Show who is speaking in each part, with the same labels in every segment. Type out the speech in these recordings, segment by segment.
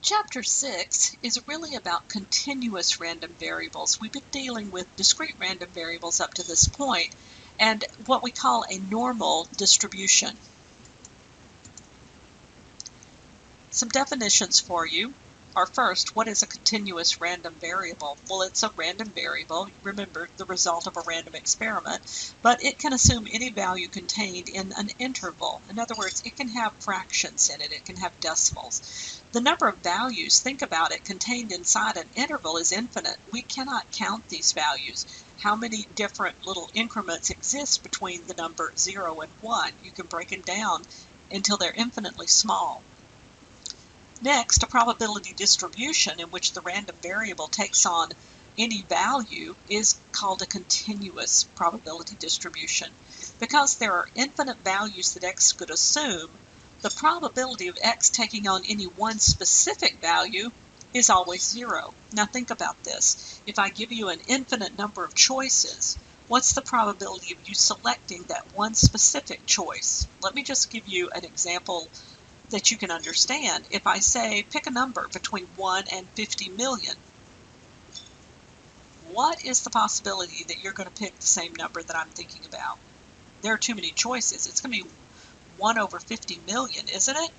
Speaker 1: Chapter 6 is really about continuous random variables. We've been dealing with discrete random variables up to this point, and what we call a normal distribution. Some definitions for you are: first, what is a continuous random variable? Well, it's a random variable, remember, the result of a random experiment, but it can assume any value contained in an interval. In other words, it can have fractions in it, it can have decimals. The number of values, think about it, contained inside an interval is infinite. We cannot count these values. How many different little increments exist between the number 0 and 1? You can break it down until they're infinitely small. Next, a probability distribution in which the random variable takes on any value is called a continuous probability distribution. Because there are infinite values that x could assume, the probability of x taking on any one specific value is always 0. Now think about this. If I give you an infinite number of choices, what's the probability of you selecting that one specific choice? Let me just give you an example that you can understand. If I say pick a number between 1 and 50 million, what is the possibility that you're going to pick the same number that I'm thinking about? There are too many choices. It's going to be 1 over 50 million, isn't it?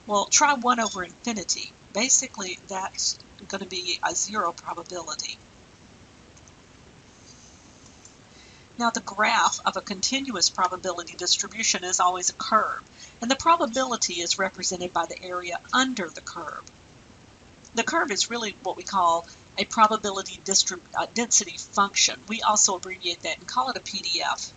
Speaker 1: Well, try 1 over infinity. Basically, that's going to be a 0 probability. Now, the graph of a continuous probability distribution is always a curve, and the probability is represented by the area under the curve. The curve is really what we call a probability density function. We also abbreviate that and call it a PDF.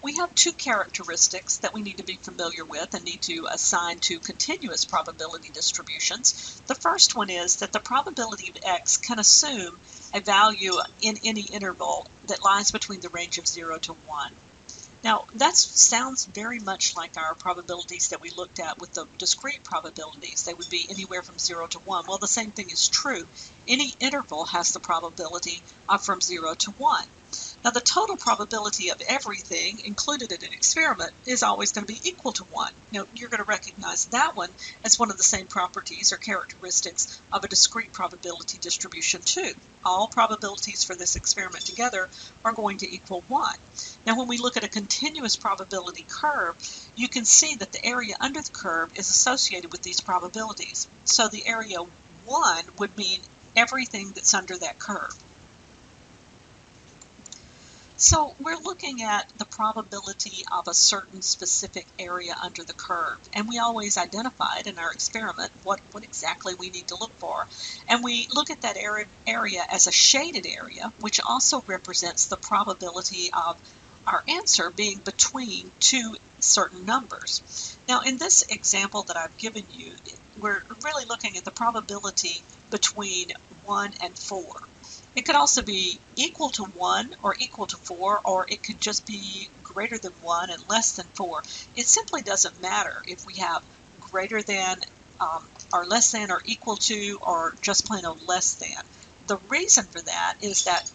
Speaker 1: We have two characteristics that we need to be familiar with and need to assign to continuous probability distributions. The first one is that the probability of x can assume a value in any interval that lies between the range of 0 to 1. Now, that sounds very much like our probabilities that we looked at with the discrete probabilities. They would be anywhere from 0 to 1. Well, the same thing is true. Any interval has the probability of from 0 to 1. Now, the total probability of everything included in an experiment is always going to be equal to 1. Now, you're going to recognize that one as one of the same properties or characteristics of a discrete probability distribution too. All probabilities for this experiment together are going to equal 1. Now, when we look at a continuous probability curve, you can see that the area under the curve is associated with these probabilities. So the area 1 would mean everything that's under that curve. So we're looking at the probability of a certain specific area under the curve, and we always identified in our experiment what exactly we need to look for. And we look at that area as a shaded area, which also represents the probability of our answer being between two certain numbers. Now, in this example that I've given you, we're really looking at the probability between 1 and 4. It could also be equal to 1 or equal to 4, or it could just be greater than 1 and less than 4. It simply doesn't matter if we have greater than or less than or equal to or just plain old less than. The reason for that is that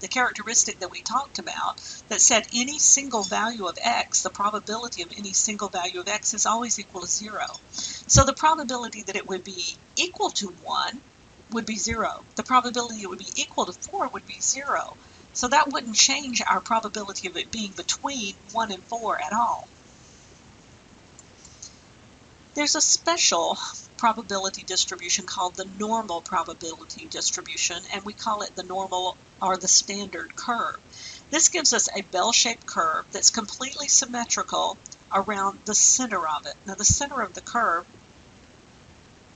Speaker 1: the characteristic that we talked about that said any single value of x, the probability of any single value of x is always equal to 0. So the probability that it would be equal to 1 would be 0. The probability it would be equal to 4 would be 0. So that wouldn't change our probability of it being between 1 and 4 at all. There's a special probability distribution called the normal probability distribution, and we call it the normal or the standard curve. This gives us a bell-shaped curve that's completely symmetrical around the center of it. Now, the center of the curve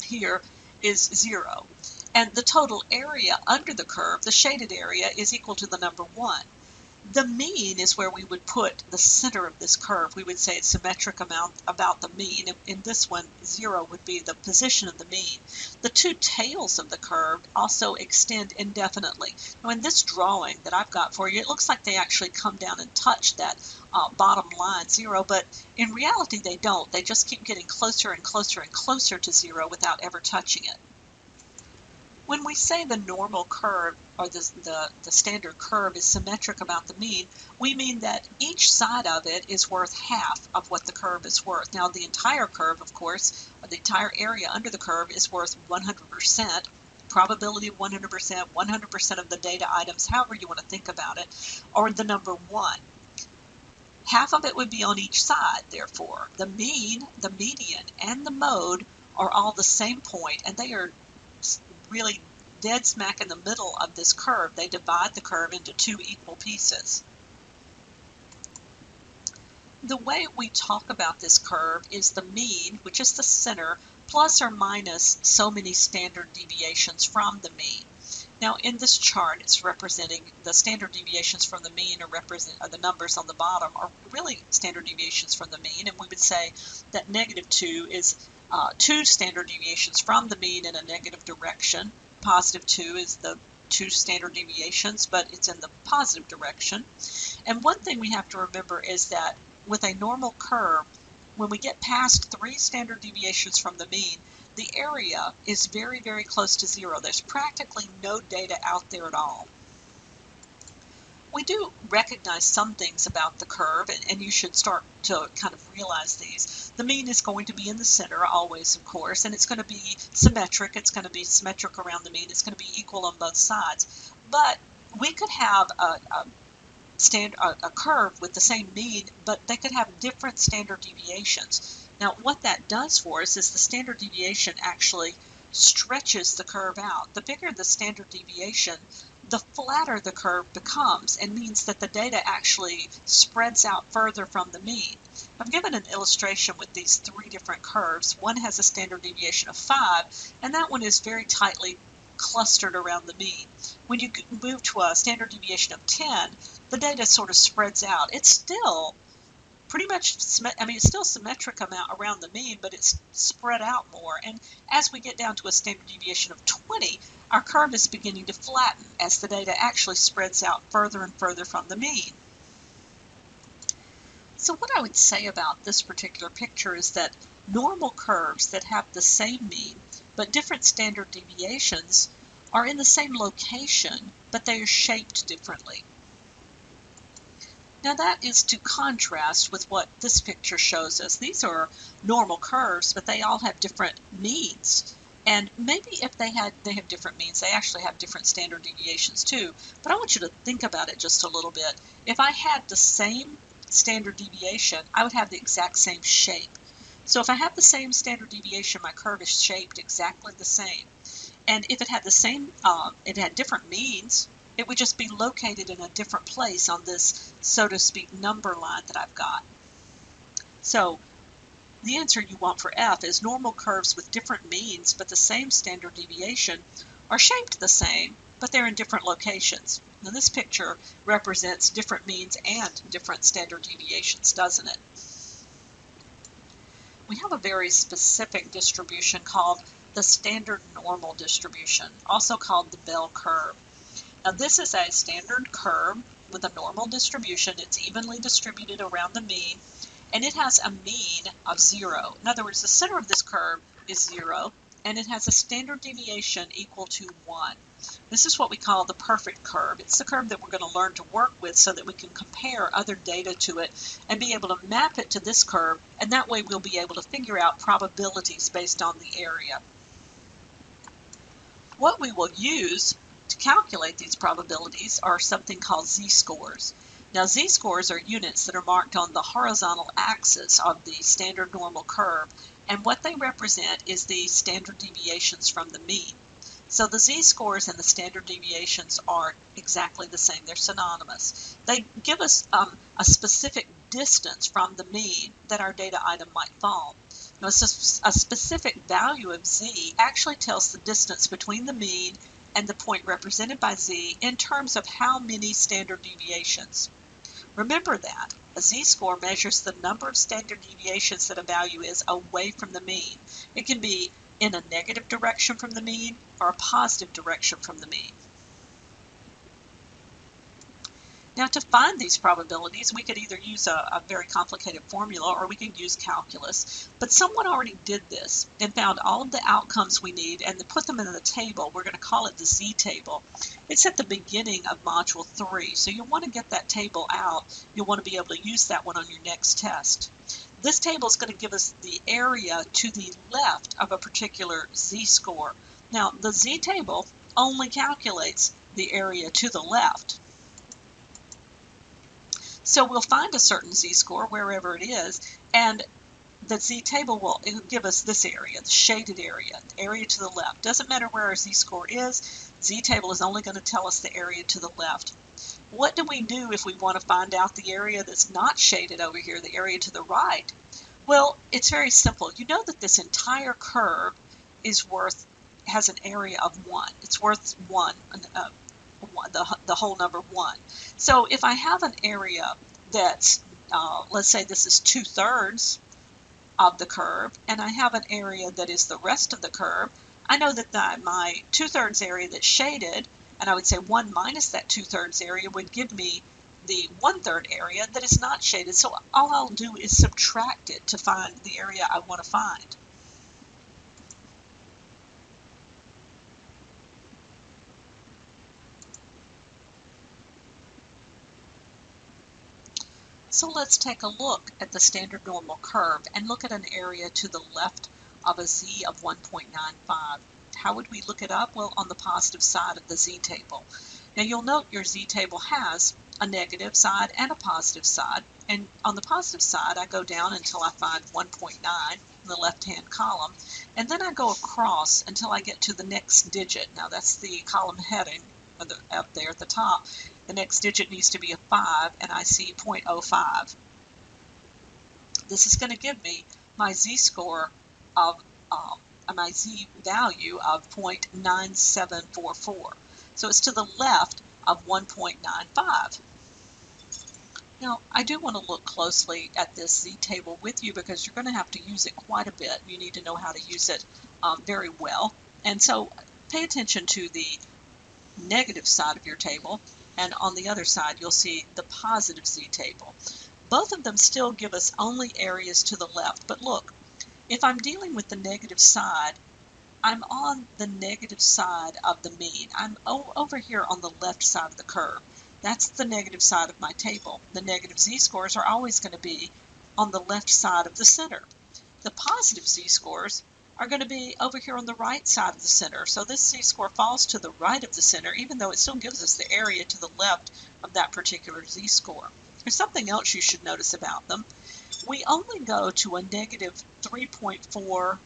Speaker 1: here is 0. And the total area under the curve, the shaded area, is equal to the number 1. The mean is where we would put the center of this curve. We would say it's symmetric about the mean. In this one, 0 would be the position of the mean. The two tails of the curve also extend indefinitely. Now, in this drawing that I've got for you, it looks like they actually come down and touch that bottom line, 0, but in reality they don't. They just keep getting closer and closer and closer to 0 without ever touching it. When we say the normal curve or the standard curve is symmetric about the mean, we mean that each side of it is worth half of what the curve is worth. Now the entire curve, of course, or the entire area under the curve is worth 100%, probability of 100%, 100% of the data items, however you want to think about it, or the number 1. Half of it would be on each side, therefore. The mean, the median, and the mode are all the same point, and they are really dead smack in the middle of this curve. They divide the curve into 2 equal pieces. The way we talk about this curve is the mean, which is the center, plus or minus so many standard deviations from the mean. Now in this chart, it's representing the standard deviations from the mean are the numbers on the bottom are really standard deviations from the mean, and we would say that -2 is 2 standard deviations from the mean in a negative direction. +2 is the 2 standard deviations, but it's in the positive direction. And one thing we have to remember is that with a normal curve, when we get past 3 standard deviations from the mean, the area is very, very close to 0. There's practically no data out there at all. We do recognize some things about the curve, and you should start to kind of realize these. The mean is going to be in the center always, of course, and it's going to be symmetric. It's going to be symmetric around the mean. It's going to be equal on both sides. But we could have a curve with the same mean, but they could have different standard deviations. Now, what that does for us is the standard deviation actually stretches the curve out. The bigger the standard deviation, the flatter the curve becomes, and means that the data actually spreads out further from the mean. I've given an illustration with these 3 different curves. One has a standard deviation of 5, and that one is very tightly clustered around the mean. When you move to a standard deviation of 10, the data sort of spreads out. It's still pretty much, it's still symmetric around the mean, but it's spread out more. And as we get down to a standard deviation of 20, our curve is beginning to flatten as the data actually spreads out further and further from the mean. So what I would say about this particular picture is that normal curves that have the same mean but different standard deviations are in the same location, but they are shaped differently. Now that is to contrast with what this picture shows us. These are normal curves, but they all have different means. And maybe if they have different means, they actually have different standard deviations too. But I want you to think about it just a little bit. If I had the same standard deviation, I would have the exact same shape. So if I have the same standard deviation, my curve is shaped exactly the same. And if it had different means, it would just be located in a different place on this, so to speak, number line that I've got. So the answer you want for F is normal curves with different means but the same standard deviation are shaped the same, but they're in different locations. Now this picture represents different means and different standard deviations, doesn't it? We have a very specific distribution called the standard normal distribution, also called the bell curve. Now this is a standard curve with a normal distribution. It's evenly distributed around the mean, and it has a mean of 0. In other words, the center of this curve is 0, and it has a standard deviation equal to 1. This is what we call the perfect curve. It's the curve that we're going to learn to work with so that we can compare other data to it and be able to map it to this curve, and that way we'll be able to figure out probabilities based on the area. What we will use to calculate these probabilities are something called z-scores. Now z-scores are units that are marked on the horizontal axis of the standard normal curve, and what they represent is the standard deviations from the mean. So the z-scores and the standard deviations are exactly the same. They're synonymous. They give us a specific distance from the mean that our data item might fall. Now, a specific value of z actually tells the distance between the mean and the point represented by z in terms of how many standard deviations. Remember that a z-score measures the number of standard deviations that a value is away from the mean. It can be in a negative direction from the mean or a positive direction from the mean. Now, to find these probabilities, we could either use a very complicated formula or we could use calculus, but someone already did this and found all of the outcomes we need and put them in the table. We're going to call it the z-table. It's at the beginning of Module 3, so you'll want to get that table out. You'll want to be able to use that one on your next test. This table is going to give us the area to the left of a particular z-score. Now, the z-table only calculates the area to the left. So we'll find a certain z-score wherever it is, and the z-table will give us this area, the shaded area, the area to the left. Doesn't matter where our z-score is, z-table is only going to tell us the area to the left. What do we do if we want to find out the area that's not shaded over here, the area to the right? Well, it's very simple. You know that this entire curve has an area of 1. It's worth 1. The whole number 1. So if I have an area that's, let's say this is 2/3 of the curve, and I have an area that is the rest of the curve, I know that my 2/3 area that's shaded, and I would say 1 minus that 2/3 area would give me the 1/3 area that is not shaded. So all I'll do is subtract it to find the area I want to find. So let's take a look at the standard normal curve and look at an area to the left of a z of 1.95. How would we look it up? Well, on the positive side of the z-table. Now you'll note your z-table has a negative side and a positive side. And on the positive side, I go down until I find 1.9 in the left-hand column. And then I go across until I get to the next digit. Now that's the column heading up there at the top. The next digit needs to be a 5, and I see 0.05. This is going to give me my z-score of my z-value of 0.9744. So it's to the left of 1.95. Now, I do want to look closely at this z-table with you because you're going to have to use it quite a bit. You need to know how to use it very well. And so pay attention to the negative side of your table, and on the other side you'll see the positive z-table. Both of them still give us only areas to the left, but look, if I'm dealing with the negative side, I'm on the negative side of the mean. I'm over here on the left side of the curve. That's the negative side of my table. The negative z-scores are always going to be on the left side of the center. The positive z-scores are going to be over here on the right side of the center. So this z-score falls to the right of the center, even though it still gives us the area to the left of that particular z-score. There's something else you should notice about them. We only go to a negative 3.49.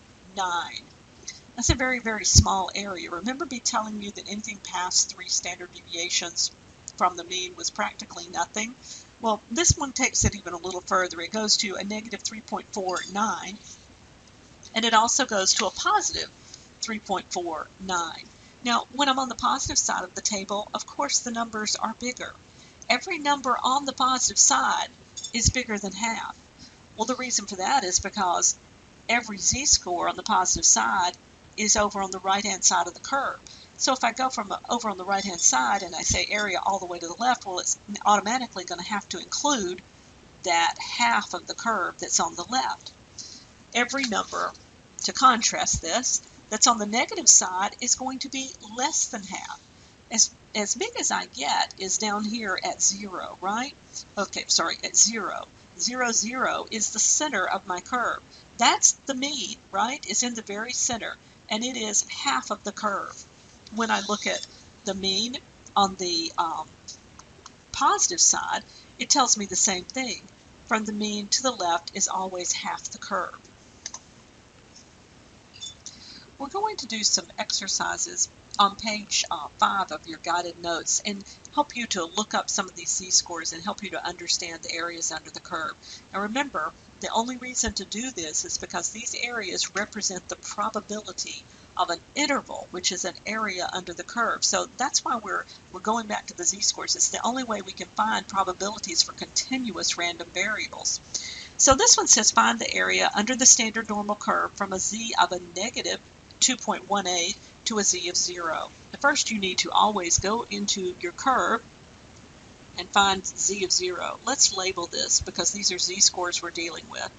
Speaker 1: That's a very, very small area. Remember me telling you that anything past 3 standard deviations from the mean was practically nothing? Well, this one takes it even a little further. It goes to a negative 3.49. And it also goes to a positive 3.49. Now, when I'm on the positive side of the table, of course the numbers are bigger. Every number on the positive side is bigger than half. Well, the reason for that is because every z-score on the positive side is over on the right-hand side of the curve. So if I go from over on the right-hand side and I say area all the way to the left, well, it's automatically going to have to include that half of the curve that's on the left. Every number, to contrast this, that's on the negative side is going to be less than half. As big as I get is down here at 0, right? Okay, sorry, at 0. 0, 0 is the center of my curve. That's the mean, right? It's in the very center, and it is half of the curve. When I look at the mean on the positive side, it tells me the same thing. From the mean to the left is always half the curve. We're going to do some exercises on page 5 of your guided notes and help you to look up some of these z-scores and help you to understand the areas under the curve. Now remember, the only reason to do this is because these areas represent the probability of an interval, which is an area under the curve. So that's why we're going back to the z-scores. It's the only way we can find probabilities for continuous random variables. So this one says find the area under the standard normal curve from a z of a negative 2.18 to a z of 0. First, you need to always go into your curve and find z of 0. Let's label this because these are z-scores we're dealing with.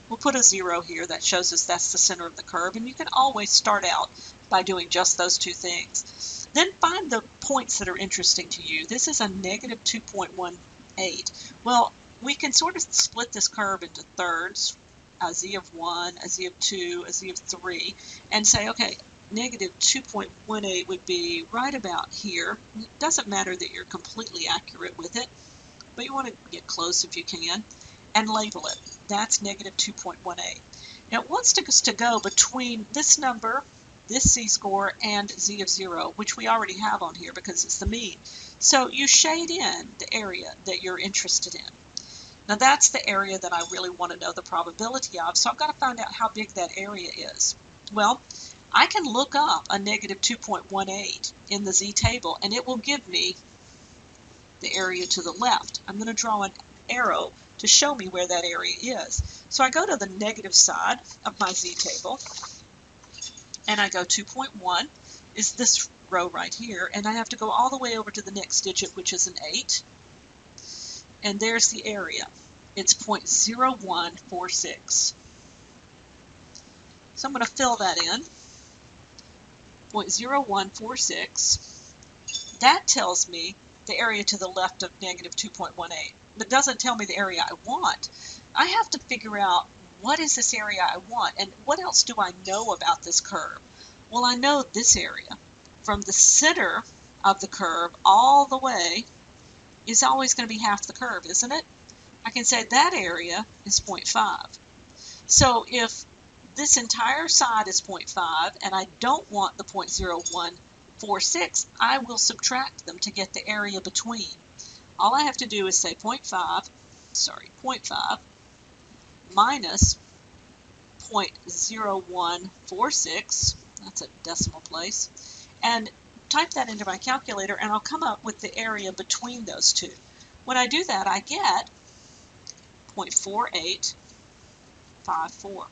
Speaker 1: We'll put a 0 here. That shows us that's the center of the curve, and you can always start out by doing just those two things. Then find the points that are interesting to you. This is a negative 2.18. Well, we can sort of split this curve into thirds, a z of 1, a z of 2, a z of 3, and say, okay, negative 2.18 would be right about here. It doesn't matter that you're completely accurate with it, but you want to get close if you can, and label it. That's negative 2.18. Now it wants us to go between this number, this z-score, and z of 0, which we already have on here because it's the mean. So you shade in the area that you're interested in. Now that's the area that I really want to know the probability of, so I've got to find out how big that area is. Well, I can look up a negative 2.18 in the z-table, and it will give me the area to the left. I'm going to draw an arrow to show me where that area is. So I go to the negative side of my z-table, and I go 2.1 is this row right here, and I have to go all the way over to the next digit, which is an 8, and there's the area. It's 0.0146. So I'm going to fill that in. 0.0146. That tells me the area to the left of negative 2.18, but doesn't tell me the area I want. I have to figure out what is this area I want, and what else do I know about this curve? Well, I know this area. From the center of the curve all the way is always going to be half the curve, isn't it? I can say that area is 0.5. So if this entire side is 0.5 and I don't want the 0.0146, I will subtract them to get the area between. All I have to do is say 0.5 minus 0.0146, that's a decimal place, and type that into my calculator, and I'll come up with the area between those two. When I do that, I get 0.4854.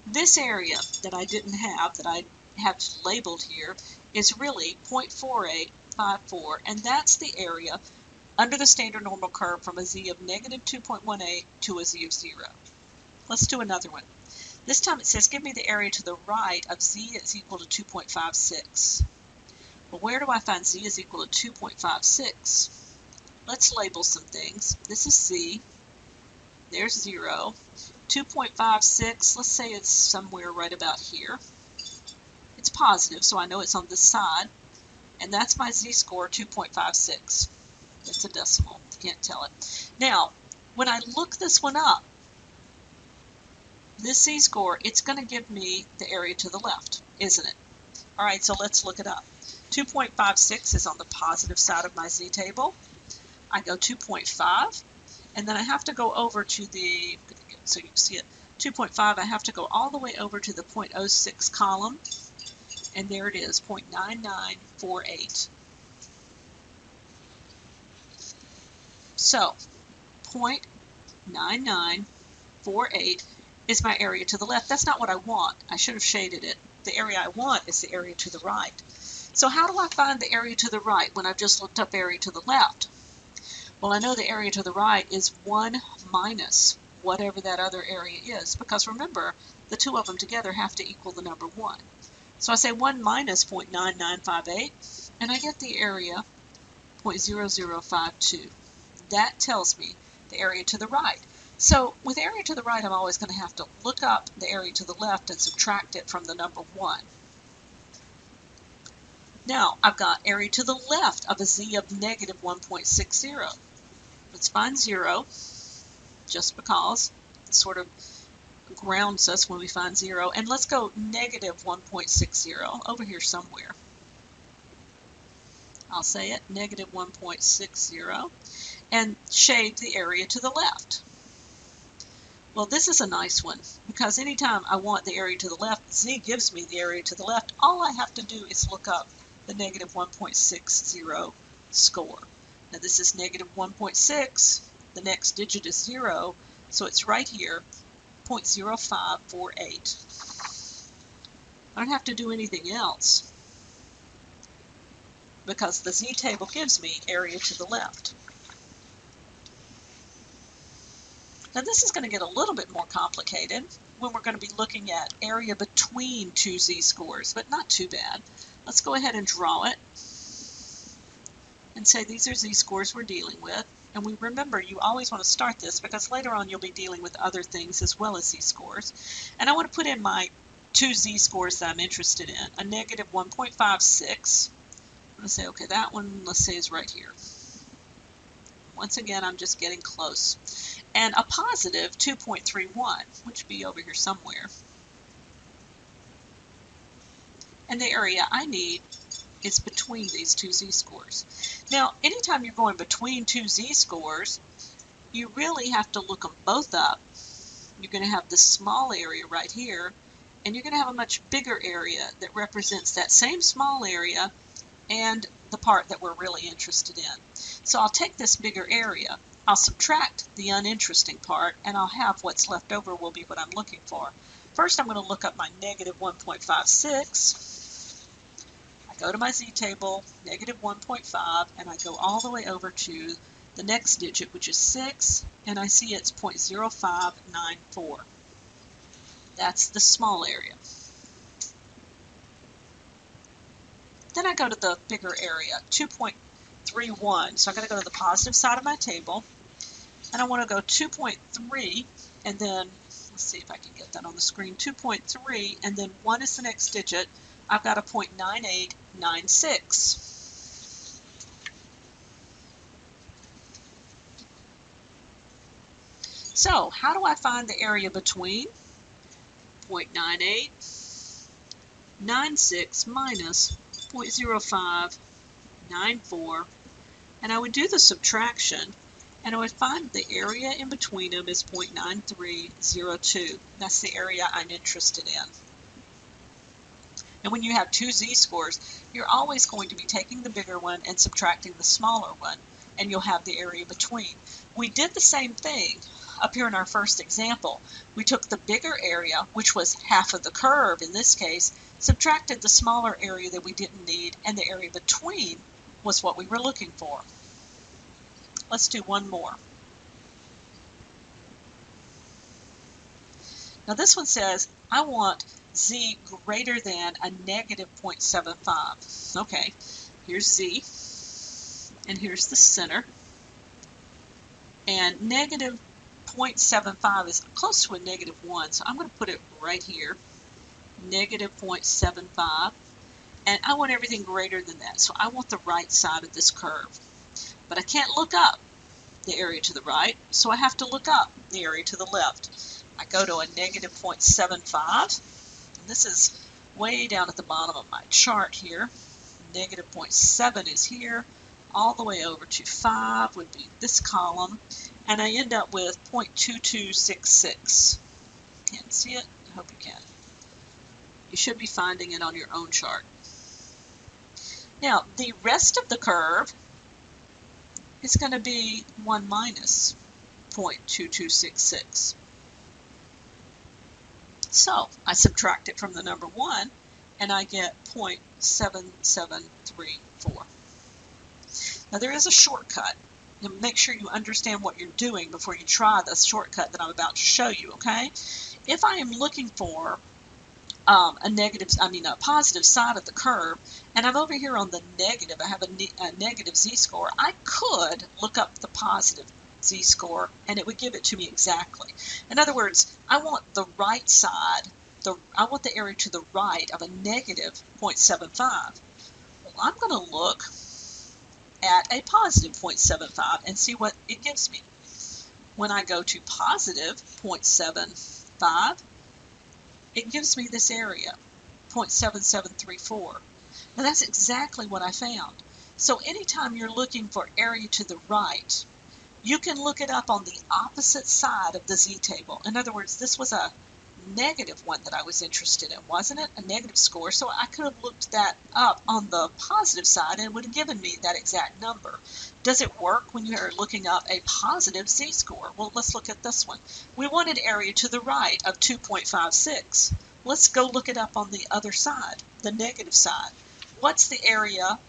Speaker 1: This area that I didn't have, that I have labeled here, is really 0.4854, and that's the area under the standard normal curve from a z of negative 2.18 to a z of 0. Let's do another one. This time it says give me the area to the right of z is equal to 2.56. Well, where do I find z is equal to 2.56? Let's label some things. This is z. There's 0. 2.56, let's say it's somewhere right about here. It's positive, so I know it's on this side. And that's my z-score, 2.56. It's a decimal. Can't tell it. Now, when I look this one up, this z-score, it's going to give me the area to the left, isn't it? All right, so let's look it up. 2.56 is on the positive side of my z-table. I go 2.5, and then I have to go over to the, so you can see it, 2.5, I have to go all the way over to the 0.06 column, and there it is, 0.9948. So, 0.9948 is my area to the left. That's not what I want. I should have shaded it. The area I want is the area to the right. So how do I find the area to the right when I've just looked up area to the left? Well, I know the area to the right is 1 minus whatever that other area is, because remember, the two of them together have to equal the number 1. So I say 1 minus 0.9958, and I get the area 0.0052. That tells me the area to the right. So with area to the right, I'm always going to have to look up the area to the left and subtract it from the number 1. Now, I've got area to the left of a z of negative 1.60. Let's find 0, just because it sort of grounds us when we find 0. And let's go negative 1.60 over here somewhere. I'll say it, negative 1.60, and shade the area to the left. Well, this is a nice one, because anytime I want the area to the left, z gives me the area to the left. All I have to do is look up the negative 1.60 score. Now this is negative 1.6, the next digit is 0, so it's right here, 0.0548. I don't have to do anything else. because the z-table gives me area to the left. Now this is going to get a little bit more complicated when we're going to be looking at area between two z-scores, but not too bad. Let's go ahead and draw it and say these are z-scores we're dealing with. And we remember you always want to start this because later on you'll be dealing with other things as well as z-scores. And I want to put in my two z-scores that I'm interested in. A negative 1.56. I'm going to say, okay, that one, let's say, is right here. Once again, I'm just getting close. And a positive 2.31, which would be over here somewhere. And the area I need is between these two z-scores. Now, anytime you're going between two z-scores, you really have to look them both up. You're going to have this small area right here, and you're going to have a much bigger area that represents that same small area and the part that we're really interested in. So I'll take this bigger area, I'll subtract the uninteresting part, and I'll have what's left over will be what I'm looking for. First, I'm going to look up my negative 1.56. I go to my z-table, negative 1.5, and I go all the way over to the next digit, which is 6, and I see it's 0.0594. That's the small area. Then I go to the bigger area, 2.31. So I'm going to go to the positive side of my table, and I want to go 2.3, and then, let's see if I can get that on the screen, 2.3, and then 1 is the next digit. I've got a 0.9896. So how do I find the area between 0.9896 minus 0.0594, and I would do the subtraction, and I would find the area in between them is 0.9302. That's the area I'm interested in. And when you have two z-scores, you're always going to be taking the bigger one and subtracting the smaller one, and you'll have the area between. We did the same thing up here in our first example. We took the bigger area, which was half of the curve in this case, subtracted the smaller area that we didn't need, and the area between was what we were looking for. Let's do one more. Now this one says, I want z greater than a negative 0.75. Okay, here's z, and here's the center. And negative 0.75 is close to a negative 1, so I'm going to put it right here, negative 0.75. And I want everything greater than that, so I want the right side of this curve. But I can't look up the area to the right, so I have to look up the area to the left. I go to a negative 0.75, and this is way down at the bottom of my chart here. Negative 0.7 is here, all the way over to 5 would be this column, and I end up with 0.2266. Can't see it? I hope you can. You should be finding it on your own chart. Now, the rest of the curve is going to be 1 minus 0.2266. So I subtract it from the number 1, and I get 0.7734. Now there is a shortcut. Now make sure you understand what you're doing before you try the shortcut that I'm about to show you, okay? If I am looking for a positive side of the curve, and I'm over here on the negative, I have a negative z-score, I could look up the positive z-score and it would give it to me exactly. In other words, I want the right side, I want the area to the right of a negative 0.75. Well, I'm going to look at a positive 0.75 and see what it gives me. When I go to positive 0.75, it gives me this area, 0.7734. And that's exactly what I found. So anytime you're looking for area to the right, you can look it up on the opposite side of the z-table. In other words, this was a negative one that I was interested in, wasn't it? A negative score. So I could have looked that up on the positive side and it would have given me that exact number. Does it work when you're looking up a positive z-score? Well, let's look at this one. We wanted area to the right of 2.56. Let's go look it up on the other side, the negative side. What's the area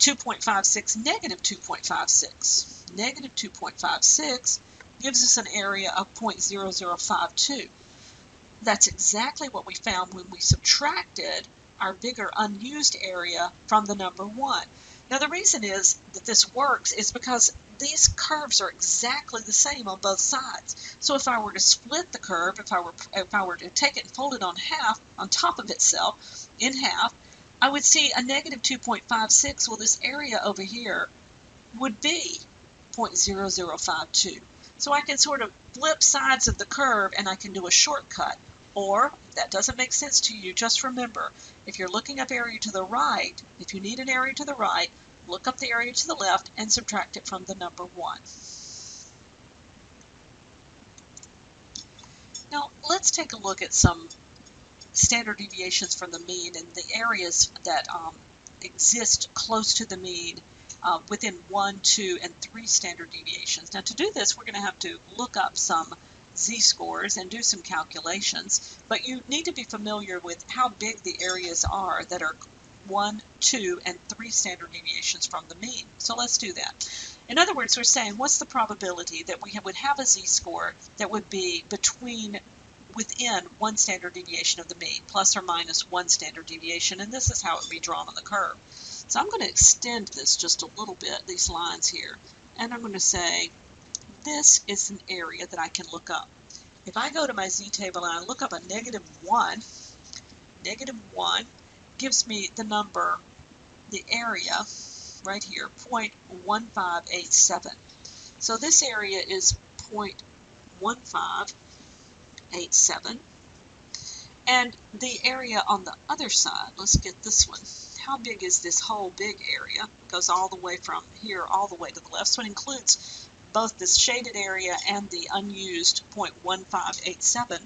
Speaker 1: 2.56, negative 2.56. Negative 2.56 gives us an area of 0.0052. That's exactly what we found when we subtracted our bigger unused area from the number 1. Now the reason is that this works is because these curves are exactly the same on both sides. So if I were to split the curve, if I were to take it and fold it on top of itself, in half, I would see a negative 2.56. Well, this area over here would be 0.0052. So I can sort of flip sides of the curve and I can do a shortcut. Or, if that doesn't make sense to you, just remember, if you're looking up area to the right, if you need an area to the right, look up the area to the left and subtract it from the number 1. Now, let's take a look at some standard deviations from the mean and the areas that exist close to the mean within 1, 2, and 3 standard deviations. Now, to do this, we're going to have to look up some z-scores and do some calculations, but you need to be familiar with how big the areas are that are 1, 2, and 3 standard deviations from the mean. So let's do that. In other words, we're saying what's the probability that we would have a z-score that would be within 1 standard deviation of the mean, plus or minus 1 standard deviation, and this is how it would be drawn on the curve. So I'm going to extend this just a little bit, these lines here, and I'm going to say this is an area that I can look up. If I go to my z-table and I look up a negative 1 gives me the number, the area, right here, 0.1587. So this area is 0.1587. And the area on the other side, let's get this one. How big is this whole big area? It goes all the way from here all the way to the left. So it includes both this shaded area and the unused 0.1587.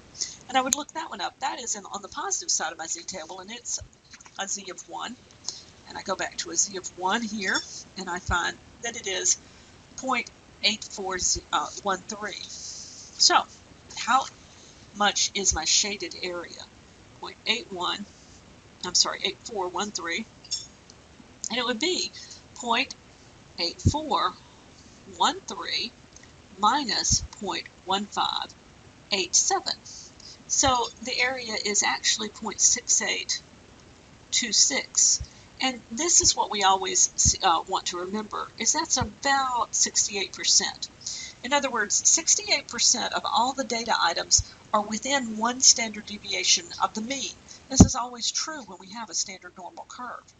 Speaker 1: And I would look that one up. That is on the positive side of my z-table, and it's a z of 1. And I go back to a z of 1 here, and I find that it is 0.8413. So, how much is my shaded area? 8413. And it would be 0.8413 minus 0.1587. So the area is actually 0.6826. And this is what we always want to remember, is that's about 68%. In other words, 68% of all the data items are within 1 standard deviation of the mean. This is always true when we have a standard normal curve.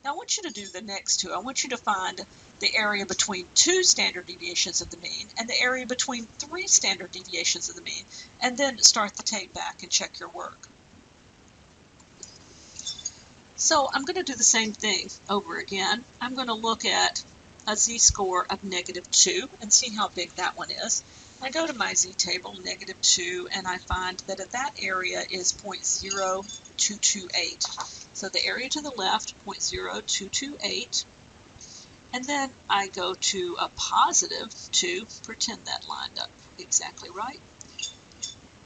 Speaker 1: Now I want you to do the next two. I want you to find the area between 2 standard deviations of the mean and the area between 3 standard deviations of the mean, and then start the tape back and check your work. So I'm going to do the same thing over again. I'm going to look at a z-score of -2 and see how big that one is. I go to my z-table, -2, and I find that that area is 0.0228. So the area to the left, 0.0228. And then I go to a +2, pretend that lined up exactly right.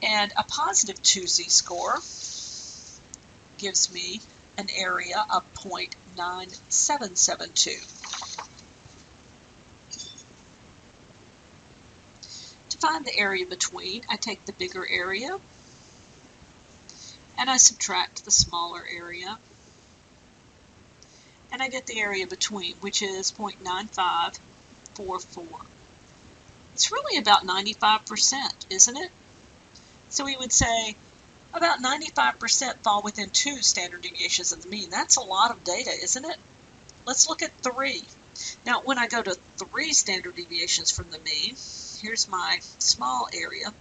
Speaker 1: And a +2 z-score gives me an area of 0.9772. To find the area between, I take the bigger area and I subtract the smaller area, and I get the area between, which is 0.9544. It's really about 95%, isn't it? So we would say about 95% fall within 2 standard deviations of the mean. That's a lot of data, isn't it? Let's look at 3. Now, when I go to 3 standard deviations from the mean, here's my small area.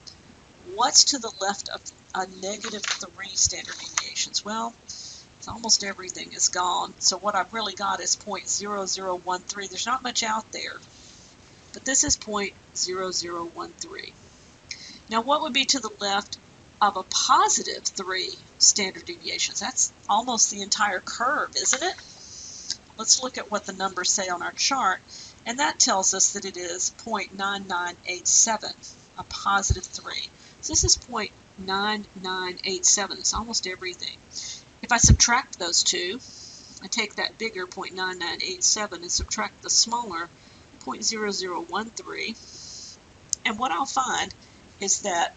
Speaker 1: What's to the left of a -3 standard deviations? Well, it's almost everything is gone. So what I've really got is 0.0013. There's not much out there, but this is 0.0013. Now, what would be to the left of a +3 standard deviations? That's almost the entire curve, isn't it? Let's look at what the numbers say on our chart, and that tells us that it is 0.9987, a +3. So this is 0.9987. It's almost everything. If I subtract those two, I take that bigger 0.9987 and subtract the smaller 0.0013, and what I'll find is that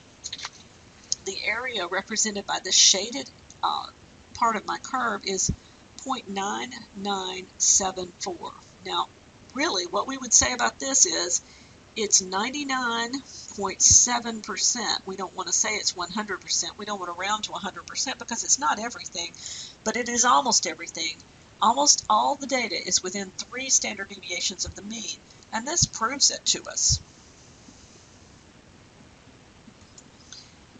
Speaker 1: the area represented by the shaded part of my curve is 0.9974. Now, really, what we would say about this is it's 99.7%. We don't want to say it's 100%. We don't want to round to 100% because it's not everything, but it is almost everything. Almost all the data is within 3 standard deviations of the mean, and this proves it to us.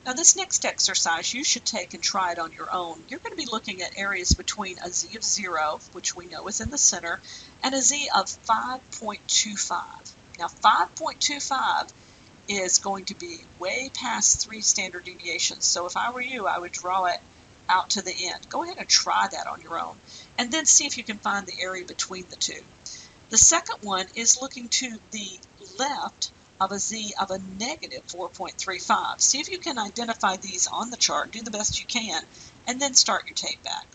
Speaker 1: Now this next exercise you should take and try it on your own. You're going to be looking at areas between a z of 0, which we know is in the center, and a z of 5.25. Now 5.25 is going to be way past 3 standard deviations. So if I were you, I would draw it out to the end. Go ahead and try that on your own, and then see if you can find the area between the two. The second one is looking to the left of a z of a negative 4.35. See if you can identify these on the chart, do the best you can, and then start your tape back.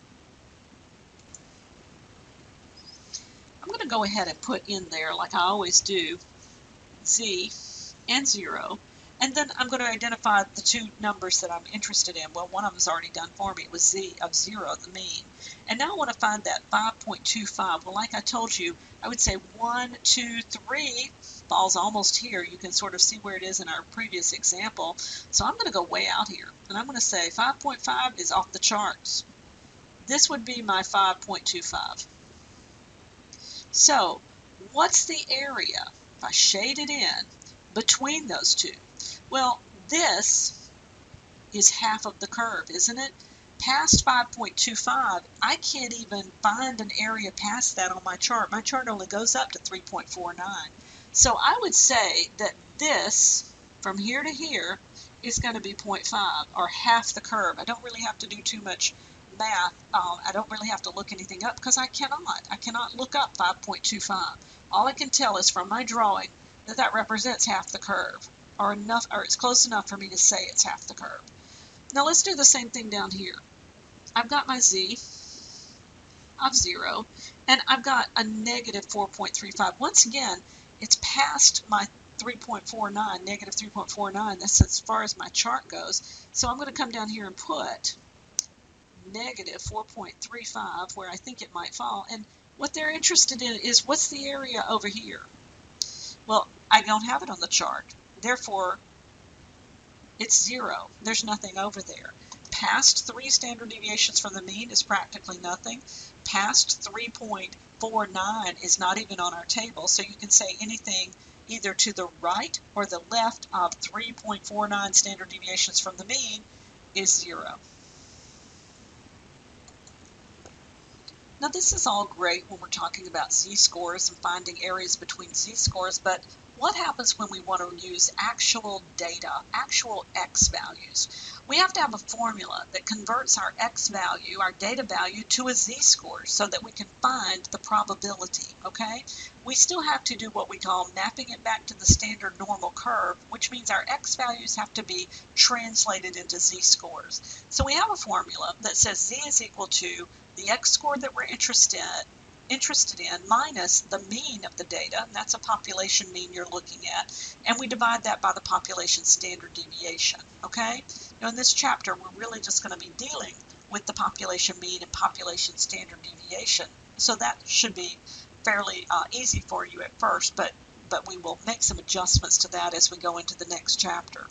Speaker 1: I'm going to go ahead and put in there, like I always do, z and 0, and then I'm going to identify the two numbers that I'm interested in. Well, one of them is already done for me. It was z of 0, the mean. And now I want to find that 5.25. Well, like I told you, I would say 1, 2, 3 falls almost here. You can sort of see where it is in our previous example. So I'm going to go way out here, and I'm going to say 5.5 is off the charts. This would be my 5.25. So what's the area, if I shade it in, between those two? Well, this is half of the curve, isn't it? Past 5.25, I can't even find an area past that on my chart. My chart only goes up to 3.49. So I would say that this, from here to here, is going to be 0.5, or half the curve. I don't really have to do too much math. I don't really have to look anything up because I cannot look up 5.25. All I can tell is from my drawing that that represents half the curve, or enough, or it's close enough for me to say it's half the curve. Now let's do the same thing down here. I've got my z of 0, and I've got a negative 4.35. Once again, it's past my 3.49, negative 3.49. That's as far as my chart goes. So I'm going to come down here and put negative 4.35 where I think it might fall. And what they're interested in is, what's the area over here? Well, I don't have it on the chart. Therefore, it's 0. There's nothing over there. Past 3 standard deviations from the mean is practically nothing. Past 3.49 is not even on our table, so you can say anything either to the right or the left of 3.49 standard deviations from the mean is 0. Now this is all great when we're talking about z-scores and finding areas between z-scores, but what happens when we want to use actual data, actual x values? We have to have a formula that converts our x value, our data value, to a z-score so that we can find the probability, okay? We still have to do what we call mapping it back to the standard normal curve, which means our x values have to be translated into z-scores. So we have a formula that says z is equal to the x-score that we're interested in minus the mean of the data, and that's a population mean you're looking at, and we divide that by the population standard deviation, okay? Now in this chapter, we're really just going to be dealing with the population mean and population standard deviation, so that should be fairly easy for you at first, but we will make some adjustments to that as we go into the next chapter.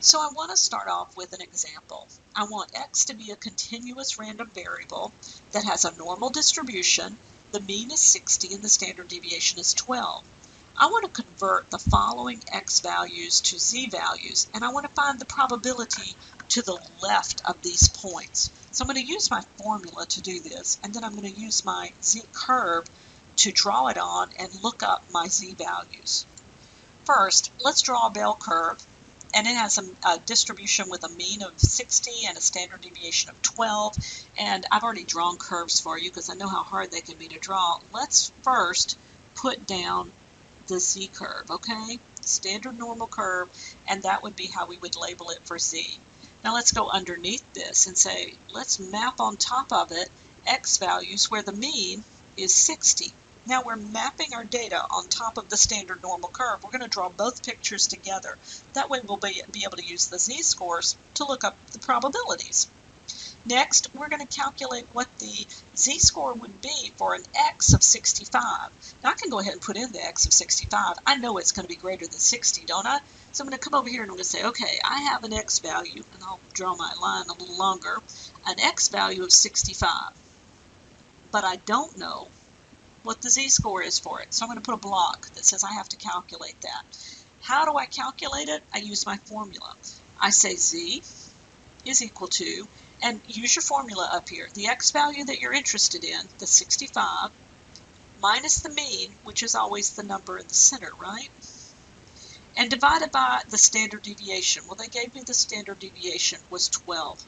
Speaker 1: So I want to start off with an example. I want x to be a continuous random variable that has a normal distribution. The mean is 60 and the standard deviation is 12. I want to convert the following x values to z values, and I want to find the probability to the left of these points. So I'm going to use my formula to do this, and then I'm going to use my z curve to draw it on and look up my z values. First, let's draw a bell curve. And it has a distribution with a mean of 60 and a standard deviation of 12. And I've already drawn curves for you because I know how hard they can be to draw. Let's first put down the z curve, okay? Standard normal curve, and that would be how we would label it for z. Now let's go underneath this and say, let's map on top of it x values where the mean is 60. Now we're mapping our data on top of the standard normal curve. We're going to draw both pictures together. That way we'll be able to use the z-scores to look up the probabilities. Next, we're going to calculate what the z-score would be for an x of 65. Now I can go ahead and put in the x of 65. I know it's going to be greater than 60, don't I? So I'm going to come over here and I'm going to say, okay, I have an x value, and I'll draw my line a little longer, an x value of 65. But I don't know what the z-score is for it. So I'm going to put a block that says I have to calculate that. How do I calculate it? I use my formula. I say z is equal to, and use your formula up here, the x value that you're interested in, the 65, minus the mean, which is always the number in the center, right? And divided by the standard deviation. Well, they gave me the standard deviation was 12.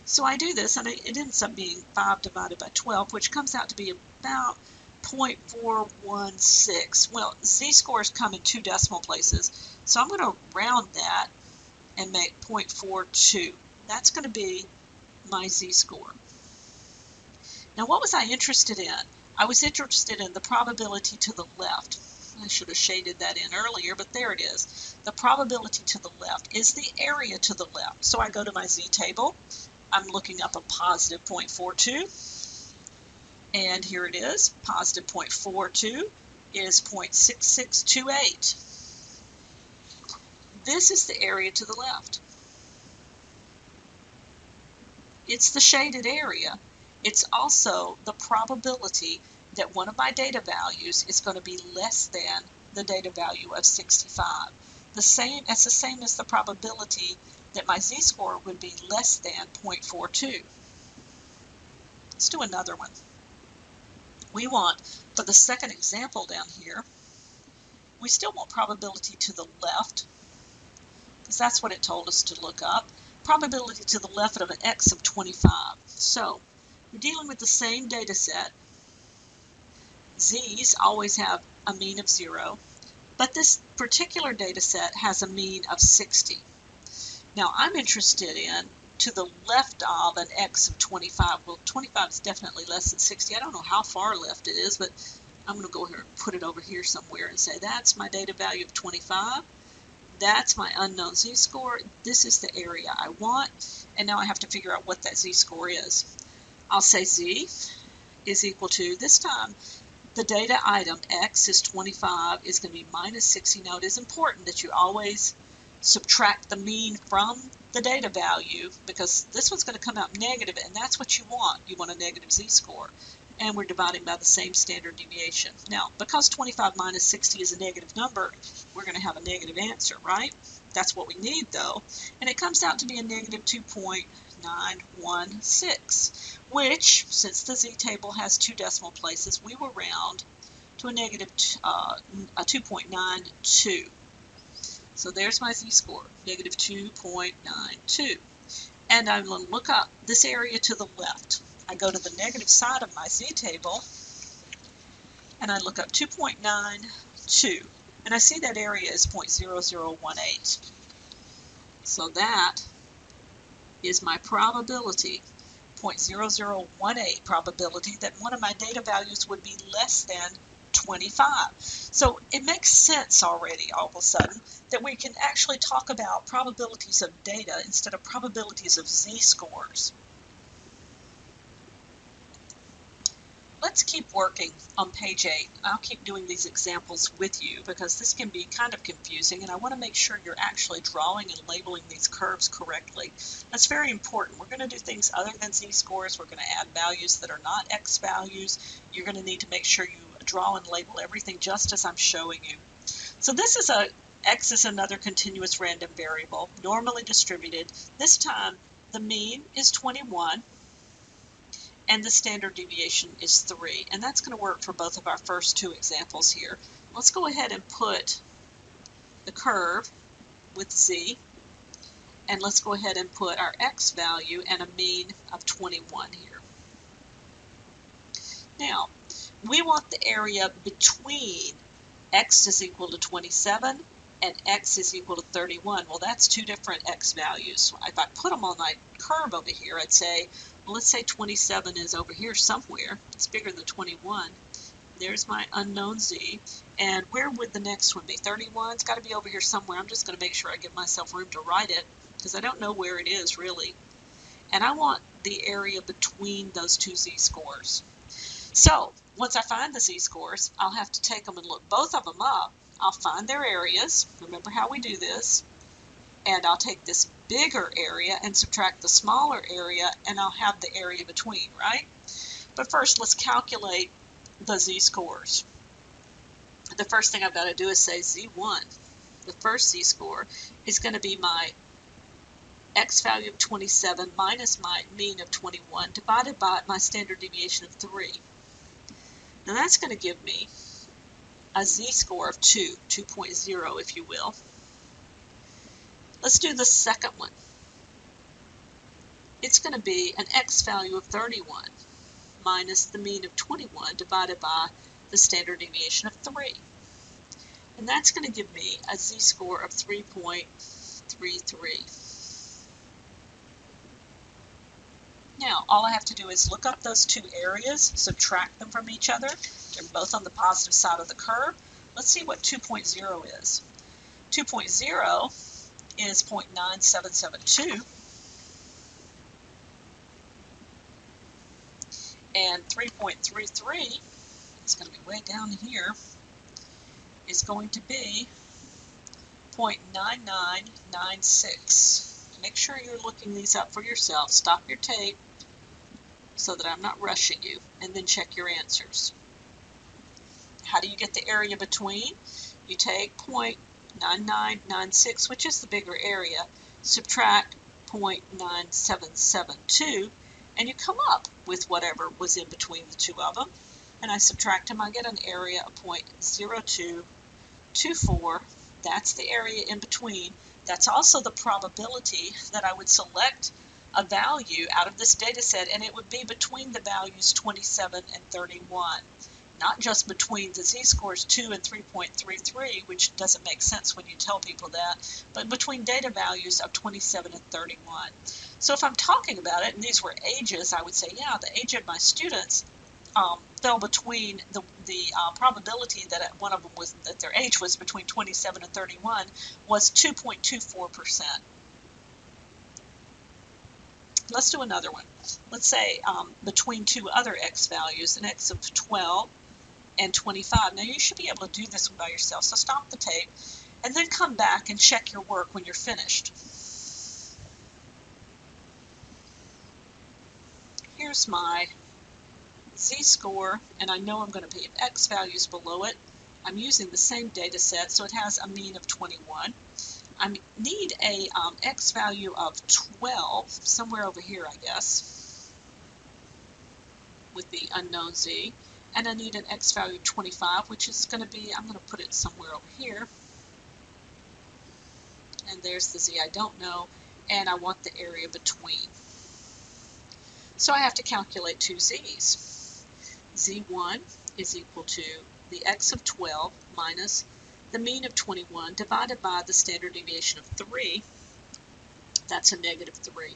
Speaker 1: So I do this, and it ends up being 5 divided by 12, which comes out to be about 0.416. Well, z-scores come in 2 decimal places, so I'm going to round that and make 0.42. That's going to be my z-score. Now, what was I interested in? I was interested in the probability to the left. I should have shaded that in earlier, but there it is. The probability to the left is the area to the left. So I go to my z-table. I'm looking up a positive 0.42, and here it is. Positive 0.42 is 0.6628. This is the area to the left. It's the shaded area. It's also the probability that one of my data values is going to be less than the data value of 65. It's the same as the probability that my z-score would be less than 0.42. Let's do another one. We want, for the second example down here, we still want probability to the left, because that's what it told us to look up. Probability to the left of an x of 25. So we're dealing with the same data set. Z's always have a mean of 0, but this particular data set has a mean of 60. Now I'm interested in to the left of an x of 25. Well, 25 is definitely less than 60. I don't know how far left it is, but I'm going to go here and put it over here somewhere and say that's my data value of 25. That's my unknown z-score. This is the area I want, and now I have to figure out what that z-score is. I'll say z is equal to, this time, the data item x is 25 is going to be minus 60. Now it is important that you always subtract the mean from the data value, because this one's going to come out negative, and that's what you want. You want a negative z-score. And we're dividing by the same standard deviation. Now, because 25 minus 60 is a negative number, we're going to have a negative answer, right? That's what we need, though. And it comes out to be a negative 2.916, which, since the z-table has 2 decimal places, we will round to a negative 2.92. So there's my z-score, negative 2.92. And I'm going to look up this area to the left. I go to the negative side of my z-table, and I look up 2.92, and I see that area is 0.0018. So that is my probability, 0.0018 probability that one of my data values would be less than 25. So it makes sense already, all of a sudden, that we can actually talk about probabilities of data instead of probabilities of z-scores. Let's keep working on page 8. I'll keep doing these examples with you because this can be kind of confusing, and I want to make sure you're actually drawing and labeling these curves correctly. That's very important. We're going to do things other than z-scores. We're going to add values that are not x values. You're going to need to make sure you draw and label everything just as I'm showing you. So this is x is another continuous random variable, normally distributed. This time the mean is 21. And the standard deviation is 3. And that's going to work for both of our first 2 examples here. Let's go ahead and put the curve with z. And let's go ahead and put our x value and a mean of 21 here. Now, we want the area between x is equal to 27 and x is equal to 31. Well, that's two different x values. If I put them on my curve over here, I'd say, well, let's say 27 is over here somewhere. It's bigger than 21. There's my unknown z. And where would the next one be? 31? It's got to be over here somewhere. I'm just going to make sure I give myself room to write it because I don't know where it is really. And I want the area between those two z-scores. So once I find the z-scores, I'll have to take them and look both of them up. I'll find their areas. Remember how we do this. And I'll take this bigger area and subtract the smaller area, and I'll have the area between, right? But first, let's calculate the z-scores. The first thing I've got to do is say z1. The first z-score is going to be my x value of 27 minus my mean of 21 divided by my standard deviation of 3. Now that's going to give me a z-score of 2.0 if you will. Let's do the second one. It's going to be an x value of 31 minus the mean of 21 divided by the standard deviation of 3. And that's going to give me a z-score of 3.33. Now, all I have to do is look up those two areas, subtract them from each other. They're both on the positive side of the curve. Let's see what 2.0 is. 2.0 is 0.9772. And 3.33 is going to be way down here, is going to be 0.9996. Make sure you're looking these up for yourself. Stop your tape so that I'm not rushing you, and then check your answers. How do you get the area between? You take 0.9996, which is the bigger area, subtract 0.9772, and you come up with whatever was in between the two of them. And I subtract them, I get an area of 0.0224. That's the area in between. That's also the probability that I would select a value out of this data set, and it would be between the values 27 and 31. Not just between the z-scores 2 and 3.33, which doesn't make sense when you tell people that, but between data values of 27 and 31. So if I'm talking about it, and these were ages, I would say, yeah, the age of my students fell between the probability that one of them was, that their age was between 27 and 31 was 2.24%. Let's do another one. Let's say between two other x values, an x of 12 and 25. Now you should be able to do this one by yourself, so stop the tape and then come back and check your work when you're finished. Here's my z-score, and I know I'm going to put x values below it. I'm using the same data set, so it has a mean of 21. I need a x value of 12, somewhere over here, I guess, with the unknown z. And I need an x value of 25, which is going to be, I'm going to put it somewhere over here. And there's the z I don't know, and I want the area between. So I have to calculate two z's. z1 is equal to the x of 12 minus the mean of 21 divided by the standard deviation of 3. That's a negative 3.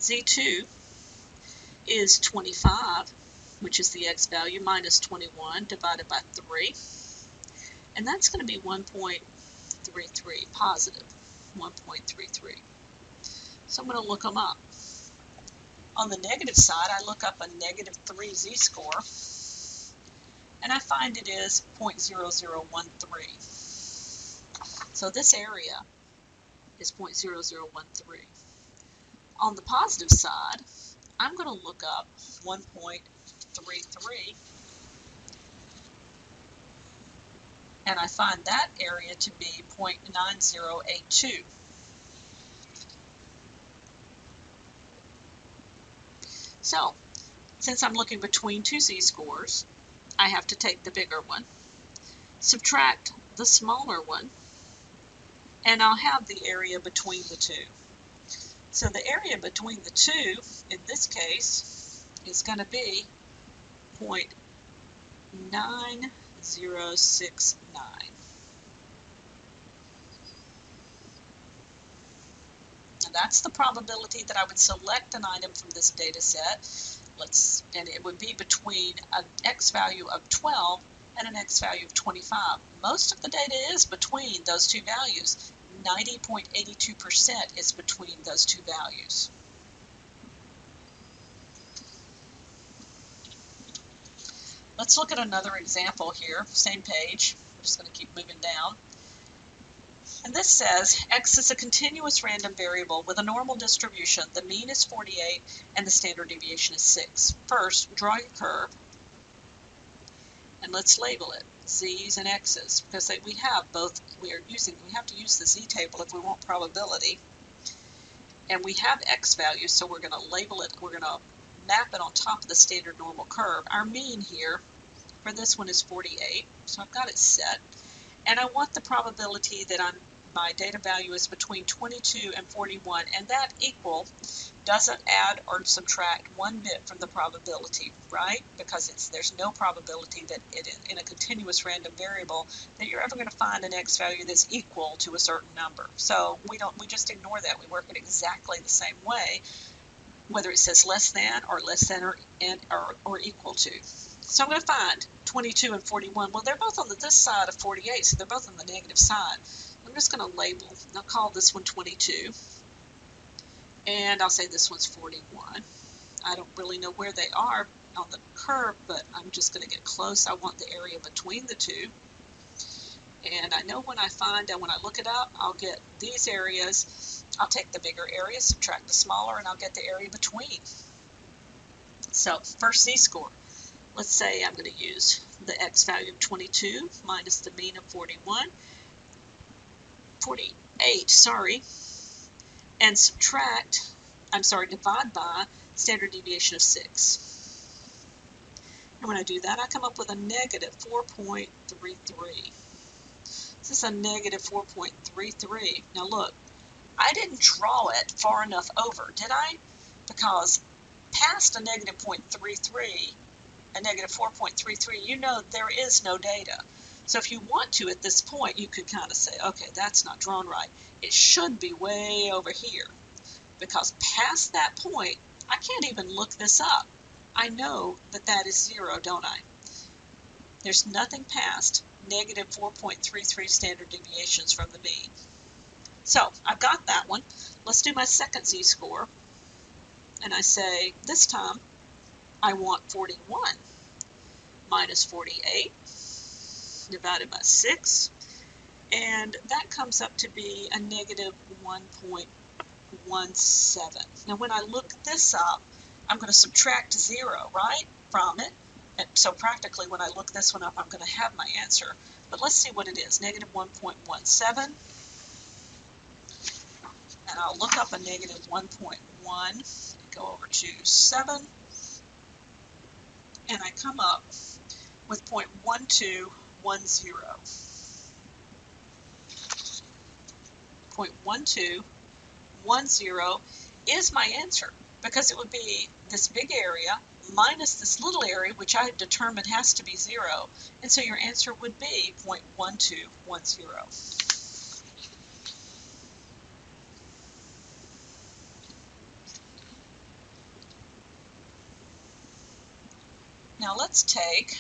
Speaker 1: z2 is 25, which is the x value, minus 21 divided by 3. And that's going to be 1.33, positive 1.33. So I'm going to look them up. On the negative side, I look up a negative 3 z-score, and I find it is 0.0013. So this area is 0.0013. On the positive side, I'm going to look up 1.33, and I find that area to be 0.9082. So, since I'm looking between two z-scores, I have to take the bigger one, subtract the smaller one, and I'll have the area between the two. So the area between the two, in this case, is going to be 9069. And that's the probability that I would select an item from this data set. And it would be between an X value of 12 and an X value of 25. Most of the data is between those two values. 90.82% is between those two values. Let's look at another example here, same page. I'm just going to keep moving down. And this says X is a continuous random variable with a normal distribution. The mean is 48 and the standard deviation is 6. First, draw your curve and let's label it Z's and X's because we have to use the Z table if we want probability. And we have X values, so we're going to label it, we're going to map it on top of the standard normal curve. Our mean here for this one is 48, so I've got it set. And I want the probability that my data value is between 22 and 41, and that equal doesn't add or subtract 1 bit from the probability, right? Because there's no probability that in a continuous random variable that you're ever going to find an X value that's equal to a certain number. So we just ignore that. We work it exactly the same way, whether it says less than or equal to. So I'm going to find 22 and 41. Well, they're both on this side of 48, so they're both on the negative side. I'm just going to label. I'll call this one 22, and I'll say this one's 41. I don't really know where they are on the curve, but I'm just going to get close. I want the area between the two. And I know when I look it up, I'll get these areas. I'll take the bigger area, subtract the smaller, and I'll get the area between. So first Z-score. Let's say I'm going to use the X value of 22 minus the mean of 48, and divide by standard deviation of 6. And when I do that, I come up with a negative 4.33. This is a negative 4.33. Now look, I didn't draw it far enough over, did I? Because past a negative 0.33, a negative 4.33, you know there is no data. So if you want to at this point, you could kind of say, okay, that's not drawn right. It should be way over here. Because past that point, I can't even look this up. I know that that is 0, don't I? There's nothing past negative 4.33 standard deviations from the mean. So I've got that one. Let's do my second Z-score. And I say, this time, I want 41 minus 48 divided by 6, and that comes up to be a negative 1.17. Now when I look this up, I'm going to subtract 0, right, from it. And so practically when I look this one up, I'm going to have my answer. But let's see what it is, negative 1.17. And I'll look up a negative 1.1 and go over to 7. And I come up with 0.1210. 0.1210 is my answer, because it would be this big area minus this little area, which I have determined has to be 0. And so your answer would be 0.1210. Now let's take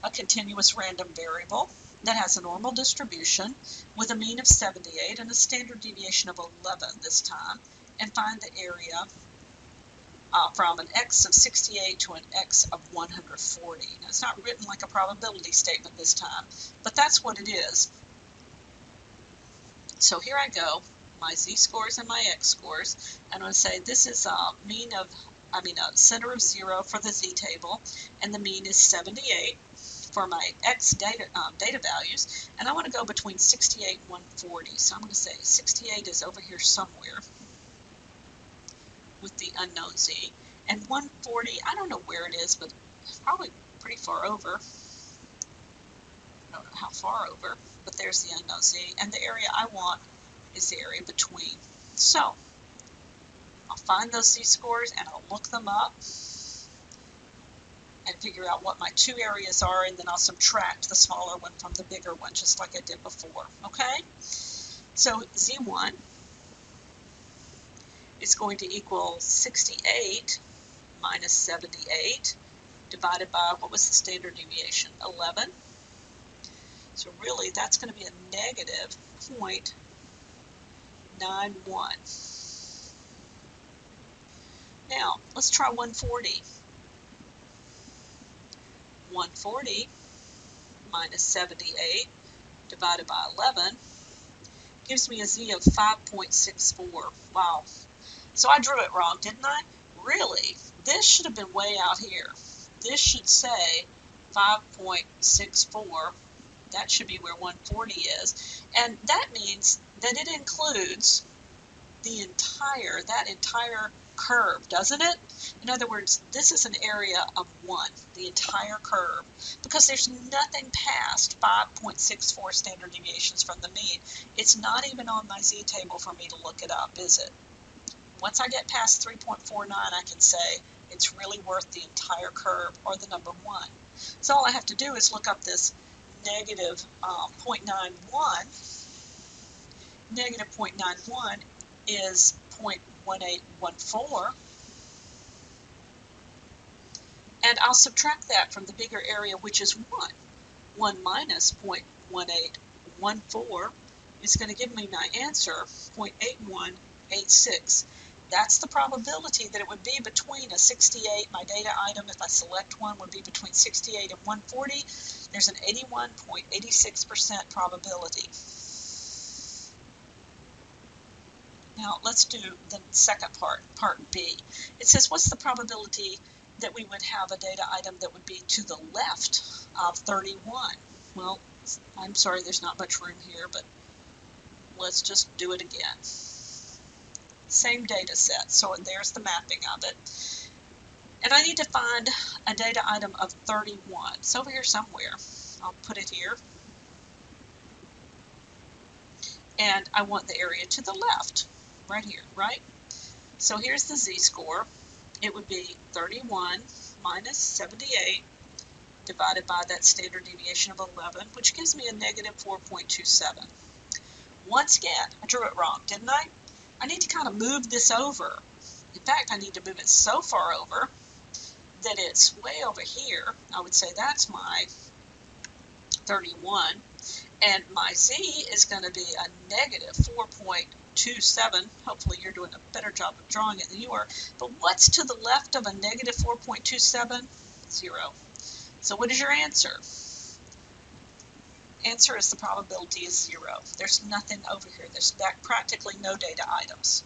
Speaker 1: a continuous random variable that has a normal distribution with a mean of 78 and a standard deviation of 11 this time, and find the area from an X of 68 to an X of 140. Now, it's not written like a probability statement this time, but that's what it is. So here I go, my Z-scores and my X-scores. I'm going to say this is a center of 0 for the Z table, and the mean is 78 for my X data values, and I want to go between 68 and 140. So I'm going to say 68 is over here somewhere with the unknown Z, and 140, I don't know where it is, but it's probably pretty far over. I don't know how far over, but there's the unknown Z, and the area I want is the area between. So I'll find those Z-scores and I'll look them up. and figure out what my two areas are, and then I'll subtract the smaller one from the bigger one, just like I did before, okay? So Z1 is going to equal 68 minus 78 divided by, what was the standard deviation? 11. So really, that's going to be a negative 0.91. Now, let's try 140. 140 minus 78 divided by 11 gives me a Z of 5.64. Wow. So I drew it wrong, didn't I? Really, this should have been way out here. This should say 5.64. That should be where 140 is. And that means that it includes that entire curve, doesn't it? In other words, this is an area of 1, the entire curve, because there's nothing past 5.64 standard deviations from the mean. It's not even on my Z table for me to look it up, is it? Once I get past 3.49, I can say it's really worth the entire curve, or the number 1. So all I have to do is look up this negative 0.91. Negative 0.91 is 0.1814, and I'll subtract that from the bigger area, which is 1. 1 minus 0.1814 is going to give me my answer, 0.8186. That's the probability that it would be between a 68, my data item, if I select one, would be between 68 and 140. There's an 81.86% probability. Now let's do the second part, part B. It says, what's the probability that we would have a data item that would be to the left of 31? Well, I'm sorry, there's not much room here, but let's just do it again. Same data set, so there's the mapping of it. And I need to find a data item of 31. It's over here somewhere. I'll put it here. And I want the area to the left, right here, right? So here's the Z-score. It would be 31 minus 78 divided by that standard deviation of 11, which gives me a negative 4.27. Once again, I drew it wrong, didn't I? I need to kind of move this over. In fact, I need to move it so far over that it's way over here. I would say that's my 31. And my Z is going to be a negative 4.27. Hopefully you're doing a better job of drawing it than you are. But what's to the left of a negative 4.27? 0. So what is your answer? Answer is the probability is 0. There's nothing over here. There's practically no data items.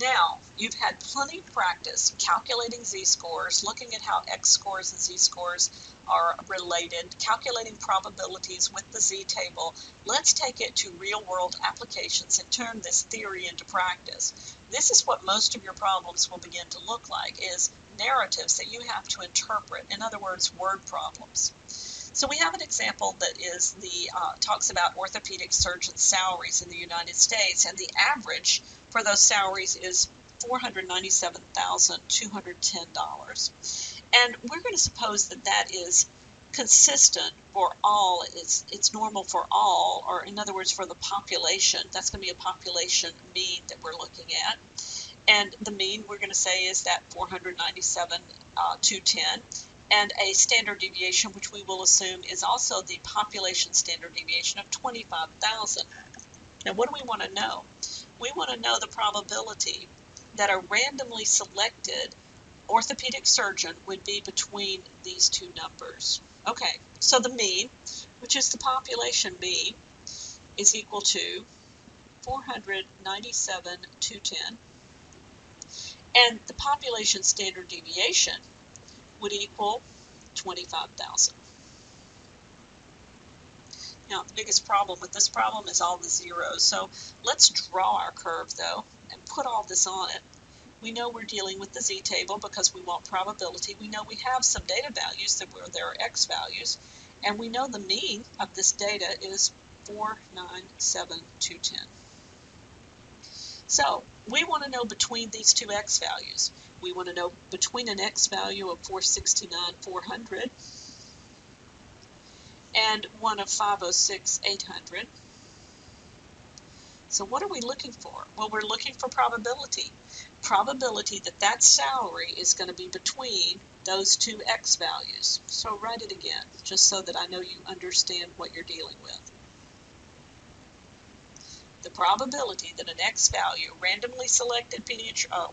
Speaker 1: Now, you've had plenty of practice calculating z-scores, looking at how x-scores and z-scores are related, calculating probabilities with the z-table. Let's take it to real-world applications and turn this theory into practice. This is what most of your problems will begin to look like, is narratives that you have to interpret, in other words, word problems. So we have an example that is talks about orthopedic surgeon salaries in the United States, and the average for those salaries is $497,210. And we're going to suppose that that is consistent for all, it's normal for all, or in other words, for the population. That's going to be a population mean that we're looking at. And the mean we're going to say is that 497,210. And a standard deviation, which we will assume is also the population standard deviation of 25,000. Now, what do we want to know? We want to know the probability that a randomly selected orthopedic surgeon would be between these two numbers. Okay, so the mean, which is the population mean, is equal to 497,210. And the population standard deviation would equal 25,000. Now, the biggest problem with this problem is all the zeros. So let's draw our curve, though, and put all this on it. We know we're dealing with the z-table because we want probability. We know we have some data values that where there are x values. And we know the mean of this data is 497,210. So we want to know between these two x values. We want to know between an x value of 469,400 and one of 506,800. So what are we looking for? Well, we're looking for probability. Probability that that salary is going to be between those two x values. So write it again, just so that I know you understand what you're dealing with. The probability that an x value, randomly selected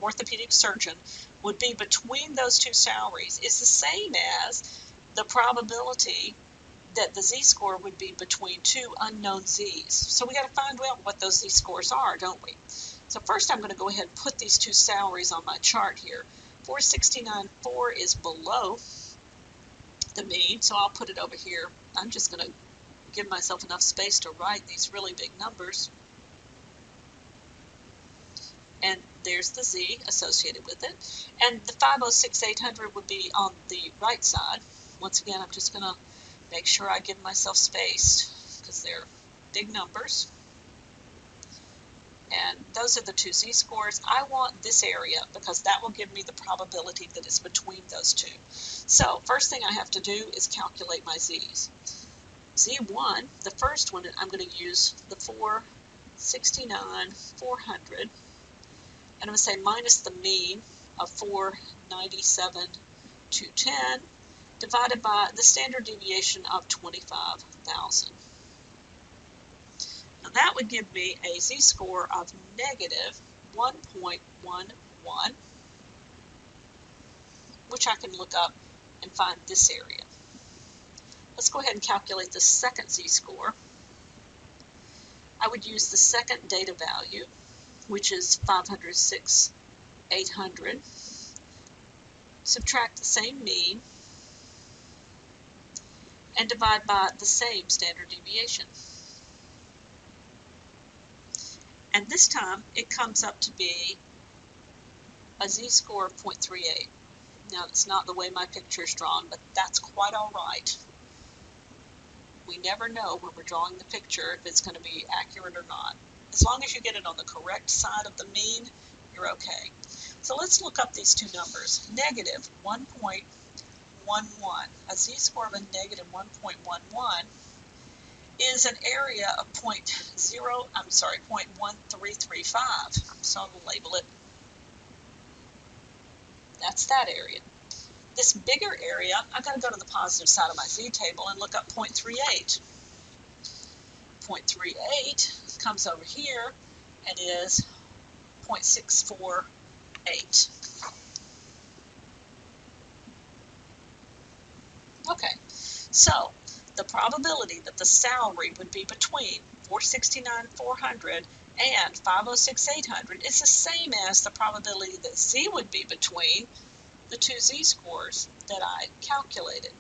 Speaker 1: orthopedic surgeon, would be between those two salaries is the same as the probability that the z-score would be between two unknown z's. So we got to find out what those z-scores are, don't we? So first I'm going to go ahead and put these two salaries on my chart here. 469.4 is below the mean, so I'll put it over here. I'm just going to give myself enough space to write these really big numbers. And there's the z associated with it. And the 506,800 would be on the right side. Once again, I'm just going to make sure I give myself space because they're big numbers. And those are the two z-scores. I want this area because that will give me the probability that it's between those two. So first thing I have to do is calculate my z's. Z1, the first one, I'm going to use the 469,400. And I'm going to say minus the mean of 497,210 divided by the standard deviation of 25,000. Now that would give me a z-score of negative 1.11, which I can look up and find this area. Let's go ahead and calculate the second z-score. I would use the second data value, which is 506,800, subtract the same mean, and divide by the same standard deviation. And this time it comes up to be a z-score of 0.38. Now that's not the way my picture is drawn, but that's quite all right. We never know when we're drawing the picture if it's going to be accurate or not. As long as you get it on the correct side of the mean, you're okay. So let's look up these two numbers. Negative 1.11, a z-score of a negative 1.11 is an area of 0.1335. So I'll label it. That's that area. This bigger area, I've got to go to the positive side of my z-table and look up 0.38. 0.38 comes over here and is 0.648. Okay, so the probability that the salary would be between 469,400 and 506,800 is the same as the probability that z would be between the two z-scores that I calculated.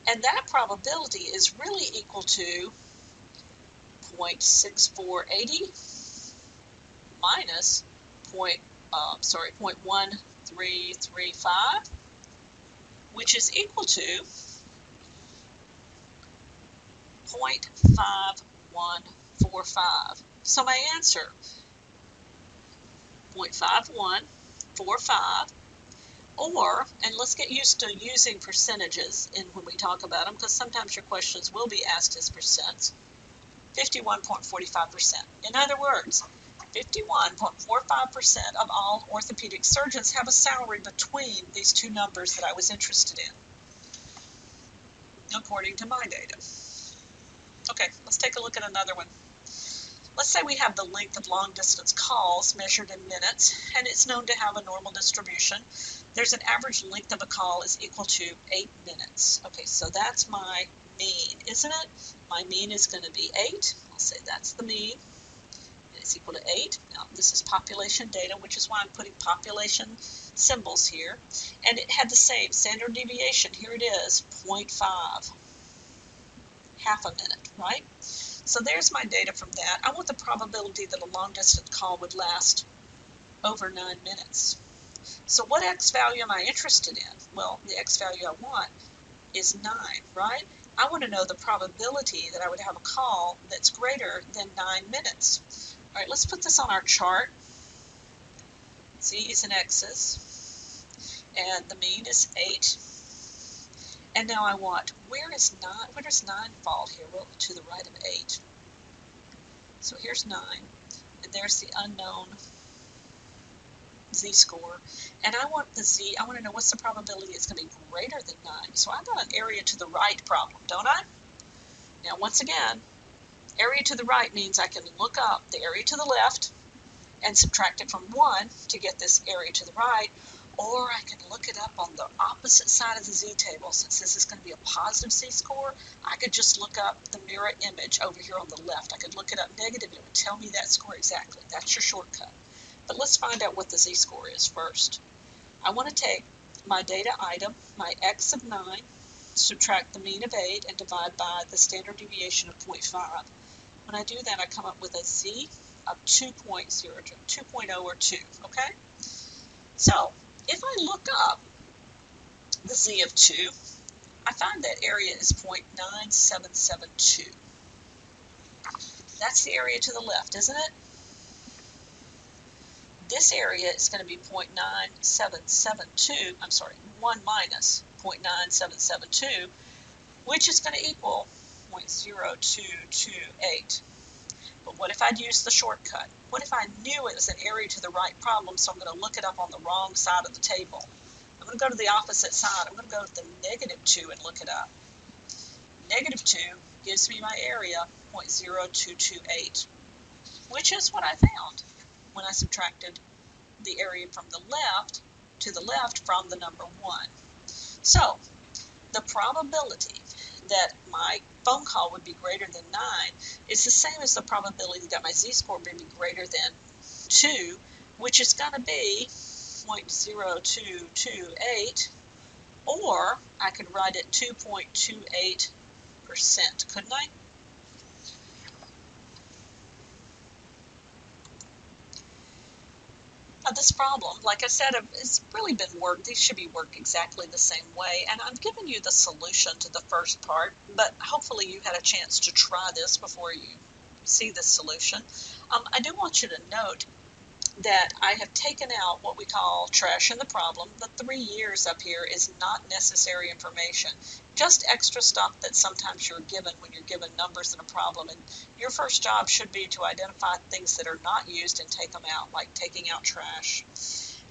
Speaker 1: And that probability is really equal to 0.6480 minus 0.1335, which is equal to 0.5145. So my answer, 0.5145, or, and let's get used to using percentages when we talk about them, because sometimes your questions will be asked as percents, 51.45%. In other words, 51.45% of all orthopedic surgeons have a salary between these two numbers that I was interested in, according to my data. Okay, let's take a look at another one. Let's say we have the length of long-distance calls measured in minutes, and it's known to have a normal distribution. There's an average length of a call is equal to 8 minutes. Okay, so that's my mean, isn't it? My mean is going to be 8. I'll say that's the mean. It's equal to 8. Now, this is population data, which is why I'm putting population symbols here. And it had the same standard deviation. Here it is, 0.5. Half a minute, right? So there's my data from that. I want the probability that a long-distance call would last over 9 minutes. So what x value am I interested in? Well, the x value I want is 9, right? I want to know the probability that I would have a call that's greater than 9 minutes. All right, let's put this on our chart. Z's and X's, and the mean is 8. And now I want, where does 9 fall here? Well, to the right of 8. So here's 9, and there's the unknown z-score. And I want to know what's the probability it's going to be greater than 9. So I've got an area to the right problem, don't I? Now, once again, area to the right means I can look up the area to the left and subtract it from 1 to get this area to the right, or I can look it up on the opposite side of the z-table. Since this is going to be a positive z-score, I could just look up the mirror image over here on the left. I could look it up negative, and it would tell me that score exactly. That's your shortcut. But let's find out what the z-score is first. I want to take my data item, my x of 9, subtract the mean of 8, and divide by the standard deviation of 0.5. When I do that, I come up with a z of 2.0 or 2, okay? So if I look up the z of 2, I find that area is 0.9772. That's the area to the left, isn't it? This area is going to be 0.9772, 1 minus 0.9772, which is going to equal 0.0228. But what if I'd used the shortcut? What if I knew it was an area to the right problem, so I'm going to look it up on the wrong side of the table? I'm going to go to the opposite side. I'm going to go to the -2 and look it up. -2 gives me my area, 0.0228, which is what I found when I subtracted the area from the left to the left from the number 1. So the probability that my phone call would be greater than 9 is the same as the probability that my z-score would be greater than 2, which is going to be 0.0228, or I could write it 2.28%, couldn't I? Now this problem, like I said, it's really been worked. These should be worked exactly the same way, and I've given you the solution to the first part, but hopefully you had a chance to try this before you see this solution. I do want you to note that I have taken out what we call trash in the problem. The 3 years up here is not necessary information, just extra stuff that sometimes you're given when you're given numbers in a problem. And your first job should be to identify things that are not used and take them out, like taking out trash.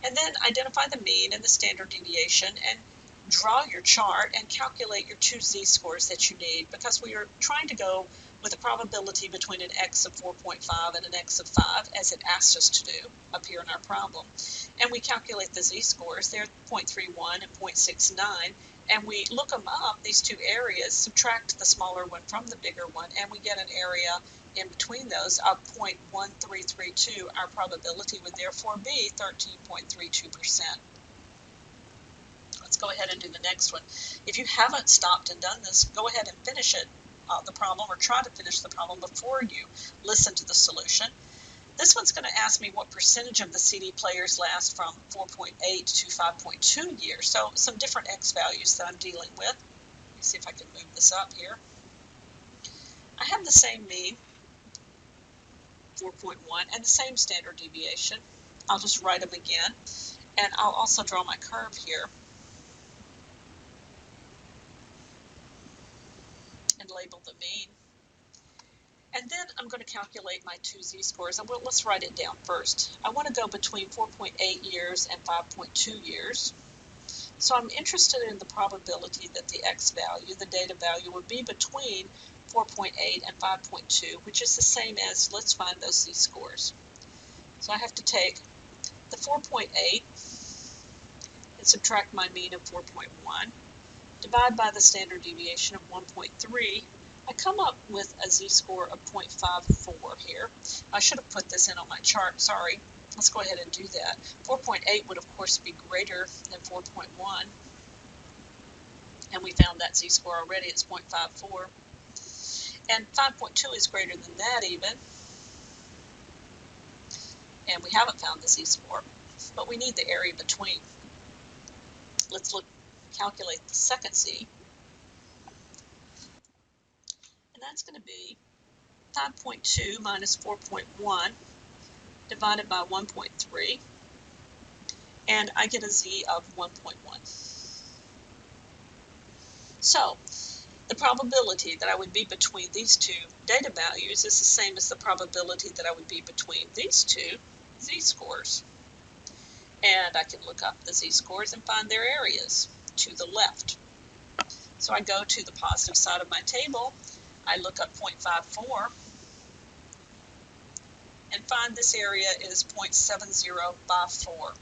Speaker 1: And then identify the mean and the standard deviation and draw your chart and calculate your 2 z-scores that you need, because we are trying to go with a probability between an x of 4.5 and an x of 5, as it asked us to do up here in our problem. And we calculate the z-scores. They're 0.31 and 0.69, and we look them up, these 2 areas, subtract the smaller one from the bigger one, and we get an area in between those of 0.1332. Our probability would therefore be 13.32%. Let's go ahead and do the next one. If you haven't stopped and done this, go ahead and finish it, the problem, or try to finish the problem before you listen to the solution. This one's going to ask me what percentage of the CD players last from 4.8 to 5.2 years. So some different X values that I'm dealing with. Let me see if I can move this up here. I have the same mean, 4.1, and the same standard deviation. I'll just write them again, and I'll also draw my curve here and label the mean. And then I'm going to calculate my 2 z-scores. And let's write it down first. I want to go between 4.8 years and 5.2 years. So I'm interested in the probability that the x value, the data value, would be between 4.8 and 5.2, which is the same as, let's find those z-scores. So I have to take the 4.8 and subtract my mean of 4.1, divide by the standard deviation of 1.3, I come up with a z-score of 0.54 here. I should have put this in on my chart, sorry. Let's go ahead and do that. 4.8 would of course be greater than 4.1, and we found that z-score already. It's 0.54, and 5.2 is greater than that even, and we haven't found the z-score, but we need the area between. Let's calculate the second z, and that's going to be 5.2 minus 4.1, divided by 1.3, and I get a z of 1.1. So the probability that I would be between these two data values is the same as the probability that I would be between these two z-scores. And I can look up the z-scores and find their areas to the left. So I go to the positive side of my table, I look up 0.54, and find this area is 0.7054.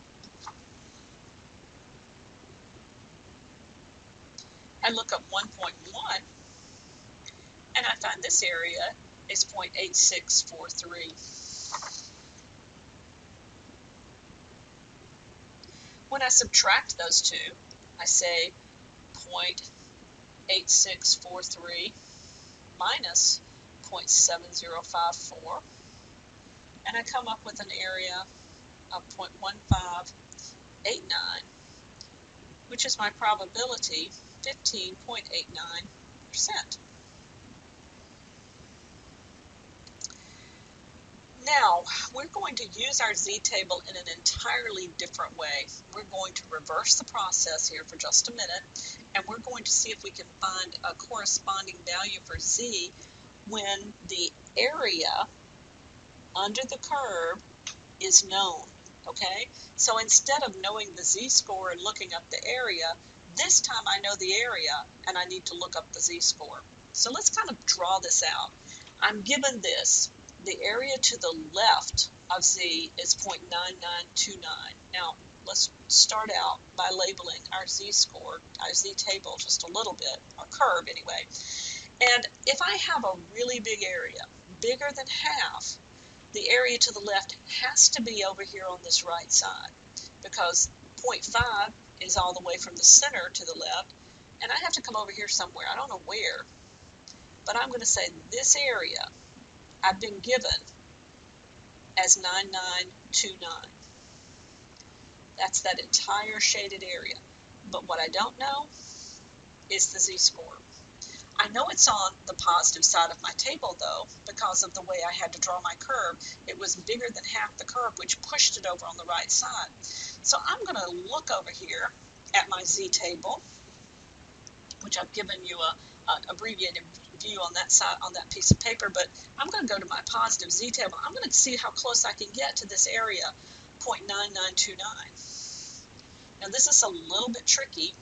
Speaker 1: I look up 1.1, and I find this area is 0.8643. When I subtract those two, I say 0.8643 minus 0.7054, and I come up with an area of 0.1589, which is my probability, 15.89%. Now, we're going to use our z-table in an entirely different way. We're going to reverse the process here for just a minute, and we're going to see if we can find a corresponding value for z when the area under the curve is known, okay? So instead of knowing the z-score and looking up the area, this time I know the area and I need to look up the z-score. So let's kind of draw this out. I'm given this. The area to the left of z is 0.9929. Now, let's start out by labeling our z-score, our z-table just a little bit, our curve anyway. And if I have a really big area, bigger than half, the area to the left has to be over here on this right side, because 0.5 is all the way from the center to the left, and I have to come over here somewhere. I don't know where, but I'm going to say this area I've been given as 9929. That's that entire shaded area. But what I don't know is the z-score. I know it's on the positive side of my table, though, because of the way I had to draw my curve. It was bigger than half the curve, which pushed it over on the right side. So I'm going to look over here at my z-table, which I've given you an abbreviated view on that side, on that piece of paper, but I'm going to go to my positive z-table. I'm going to see how close I can get to this area, 0.9929. Now this is a little bit tricky.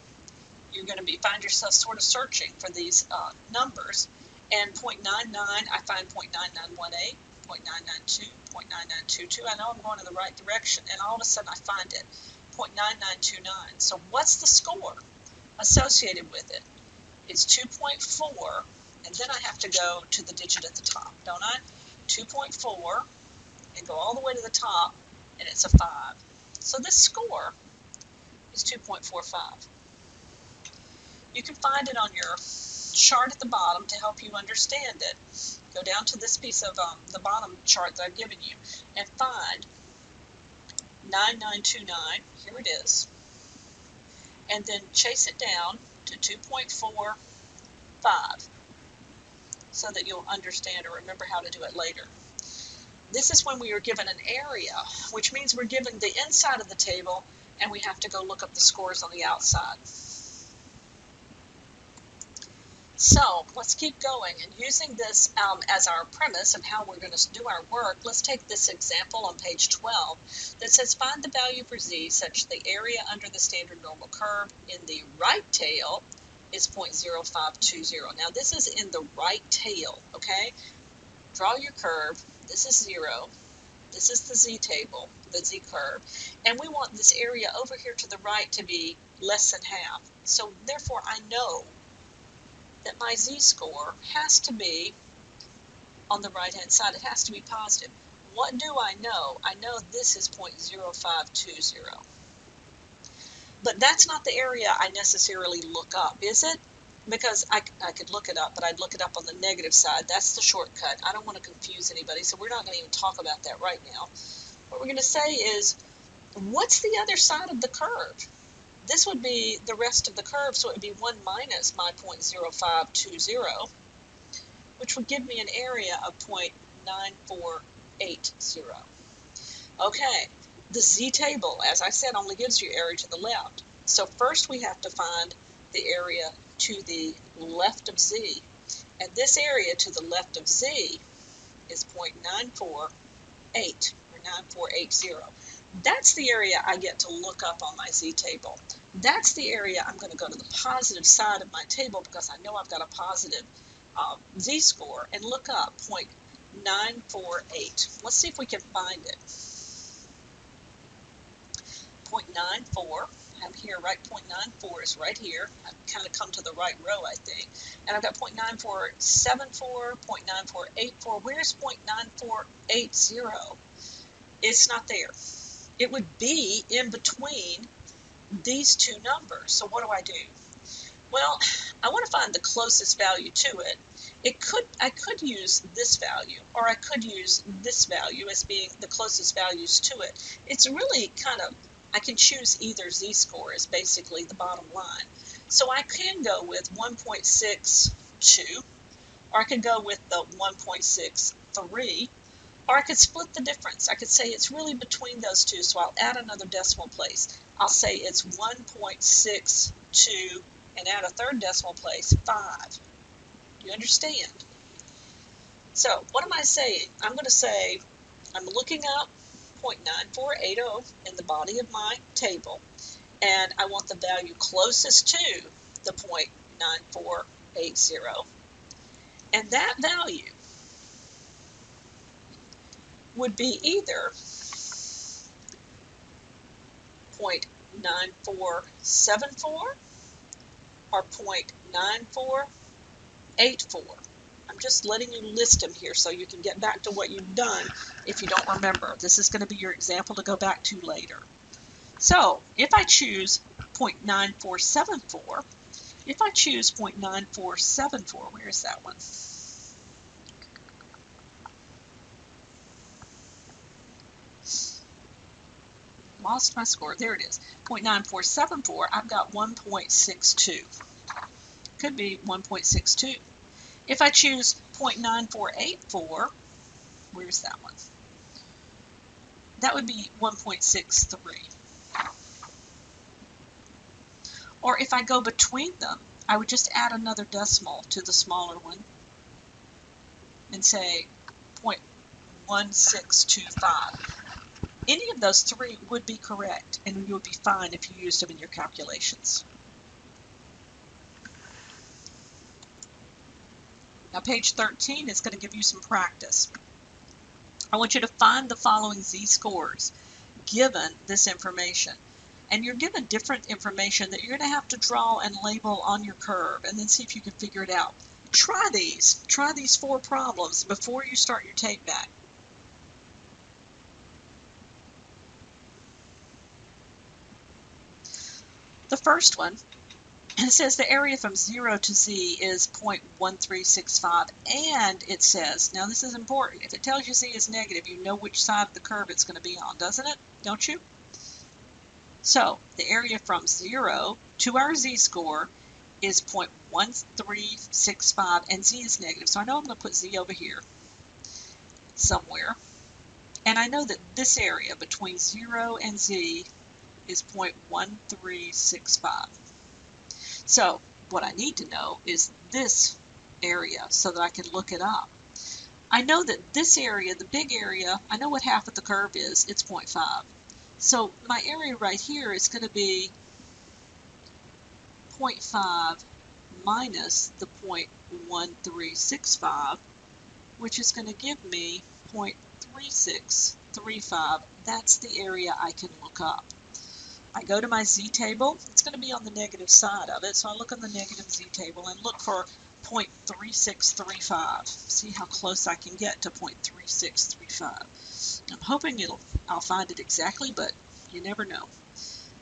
Speaker 1: You're going to find yourself sort of searching for these numbers, and 0.99, I find 0.9918, 0.992, 0.9922. I know I'm going in the right direction, and all of a sudden I find it, 0.9929. So what's the score associated with it? It's 2.4, and then I have to go to the digit at the top, don't I? 2.4, and go all the way to the top, and it's a 5. So this score is 2.45. You can find it on your chart at the bottom to help you understand it. Go down to this piece of the bottom chart that I've given you and find 9929, here it is, and then chase it down to 2.45 so that you'll understand or remember how to do it later. This is when we are given an area, which means we're given the inside of the table and we have to go look up the scores on the outside. So let's keep going, and using this as our premise of how we're going to do our work, let's take this example on page 12 that says find the value for z such the area under the standard normal curve in the right tail is 0.0520. Now this is in the right tail, okay? Draw your curve. This is 0. This is the z-table, the z-curve, and we want this area over here to the right to be less than half. So therefore I know that my z-score has to be on the right-hand side. It has to be positive. What do I know? I know this is 0.0520. But that's not the area I necessarily look up, is it? Because I could look it up, but I'd look it up on the negative side. That's the shortcut. I don't want to confuse anybody, so we're not going to even talk about that right now. What we're going to say is, what's the other side of the curve? This would be the rest of the curve, so it would be 1 minus my 0.0520, which would give me an area of 0.9480. Okay, the z-table, as I said, only gives you area to the left. So first we have to find the area to the left of z. And this area to the left of z is 0.948 or 9480. That's the area I get to look up on my z-table. That's the area I'm going to go to the positive side of my table because I know I've got a positive z-score and look up 0.948. Let's see if we can find it. 0.94. I'm here, right? 0.94 is right here. I've kind of come to the right row, I think. And I've got 0.9474, 0.9484. Where's 0.9480? It's not there. It would be in between these two numbers. So what do? Well, I want to find the closest value to it. I could use this value, or I could use this value as being the closest values to it. It's really kind of, I can choose either z-score is basically the bottom line. So I can go with 1.62, or I could go with the 1.63, or I could split the difference. I could say it's really between those two, so I'll add another decimal place. I'll say it's 1.62 and add a third decimal place, 5. You understand? So what am I saying? I'm going to say I'm looking up 0.9480 in the body of my table, and I want the value closest to the 0.9480. And that value would be either 0.9474 or 0.9484. I'm just letting you list them here so you can get back to what you've done if you don't remember. This is going to be your example to go back to later. So if I choose 0.9474, if I choose 0.9474, where is that one? Lost my score. There it is. 0.9474, I've got 1.62. Could be 1.62. If I choose 0.9484, where's that one? That would be 1.63. Or if I go between them, I would just add another decimal to the smaller one and say 0.1625. Any of those three would be correct, and you would be fine if you used them in your calculations. Now page 13 is going to give you some practice. I want you to find the following z-scores given this information. And you're given different information that you're going to have to draw and label on your curve and then see if you can figure it out. Try these 4 problems before you start your tape back. The first one, it says the area from 0 to z is 0.1365, and it says, now this is important, if it tells you z is negative, you know which side of the curve it's going to be on, doesn't it? Don't you? So the area from 0 to our z-score is 0.1365, and z is negative. So I know I'm going to put z over here somewhere. And I know that this area between 0 and z is 0.1365. So what I need to know is this area so that I can look it up. I know that this area, the big area, I know what half of the curve is. It's 0.5. So my area right here is going to be 0.5 minus the 0.1365, which is going to give me 0.3635. That's the area I can look up. I go to my z-table. It's going to be on the negative side of it, so I look on the negative z-table and look for 0.3635. See how close I can get to 0.3635. I'm hoping I'll find it exactly, but you never know.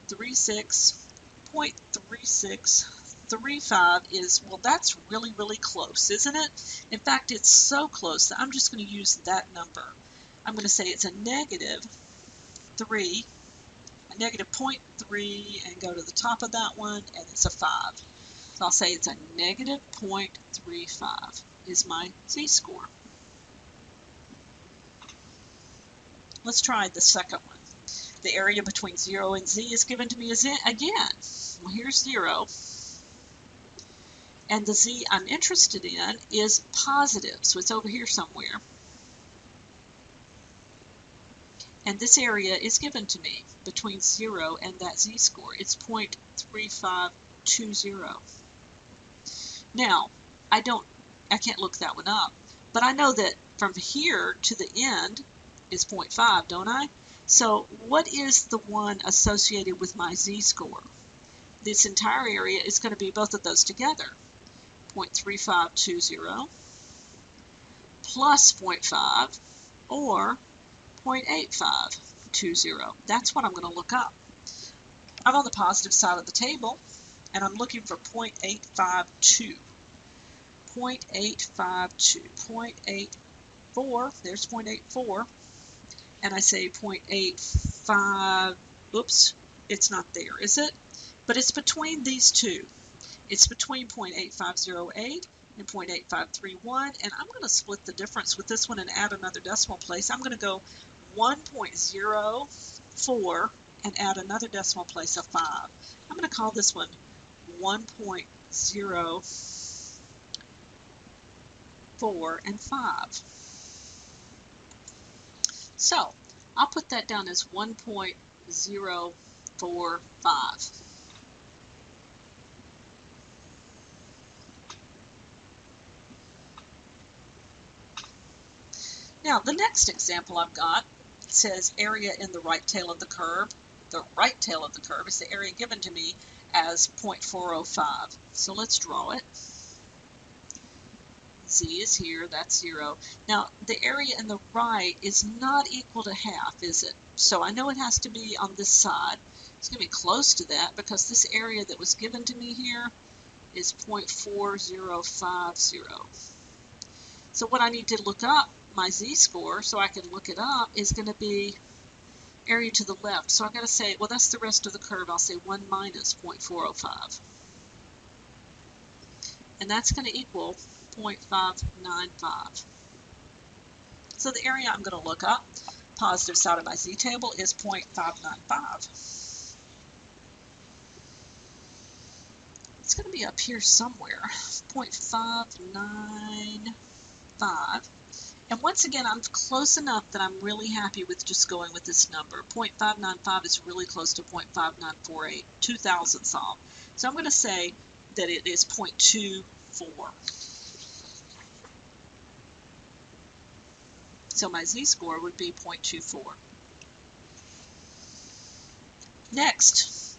Speaker 1: 0.3635 is, well, that's really, really close, isn't it? In fact, it's so close that I'm just going to use that number. I'm going to say it's a negative 3, a negative 0.3, and go to the top of that one, and it's a 5. So I'll say it's a negative 0.35 is my z-score. Let's try the second one. The area between 0 and z is given to me as again. Well, here's 0. And the z I'm interested in is positive, so it's over here somewhere. And this area is given to me between 0 and that z-score. It's 0.3520. Now, I can't look that one up, but I know that from here to the end is 0.5, don't I? So what is the one associated with my z-score? This entire area is going to be both of those together. 0.3520 plus 0.5 or 0.8520. That's what I'm going to look up. I'm on the positive side of the table, and I'm looking for 0.852. 0.852, 0.84, there's 0.84, and I say 0.85, oops, it's not there, is it? But it's between these two. It's between 0.8508 and 0.8531, and I'm going to split the difference with this one and add another decimal place. I'm going to go 1.04 and add another decimal place of 5. I'm going to call this one 1.04 and 5. So I'll put that down as 1.045. Now, the next example I've got says area in the right tail of the curve. The right tail of the curve is the area given to me as 0.405. So let's draw it. Z is here, that's 0. Now, the area in the right is not equal to half, is it? So I know it has to be on this side. It's going to be close to that because this area that was given to me here is 0.4050. So what I need to look up, my z-score, so I can look it up, is going to be area to the left. So I've got to say, well, that's the rest of the curve. I'll say 1 minus 0.405. And that's going to equal 0.595. So the area I'm going to look up, positive side of my z-table, is 0.595. It's going to be up here somewhere, 0.595. And once again, I'm close enough that I'm really happy with just going with this number. 0.595 is really close to 0.5948, 2,000ths off. So I'm going to say that it is 0.24. So my z-score would be 0.24. Next,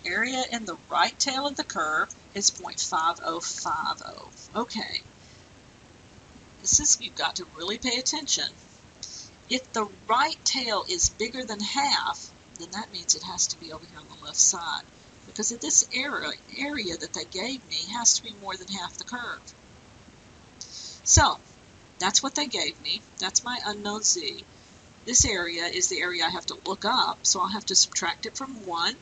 Speaker 1: area in the right tail of the curve is 0.5050. Okay. You've got to really pay attention. If the right tail is bigger than half, then that means it has to be over here on the left side. Because of this area that they gave me has to be more than half the curve. So, that's what they gave me. That's my unknown z. This area is the area I have to look up, so I'll have to subtract it from 1.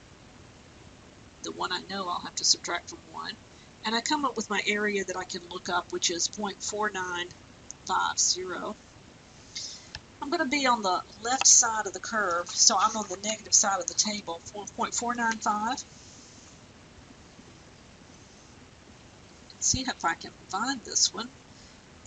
Speaker 1: The one I know I'll have to subtract from 1. And I come up with my area that I can look up, which is 0.4950. I'm going to be on the left side of the curve, so I'm on the negative side of the table. 0.495. See if I can find this one.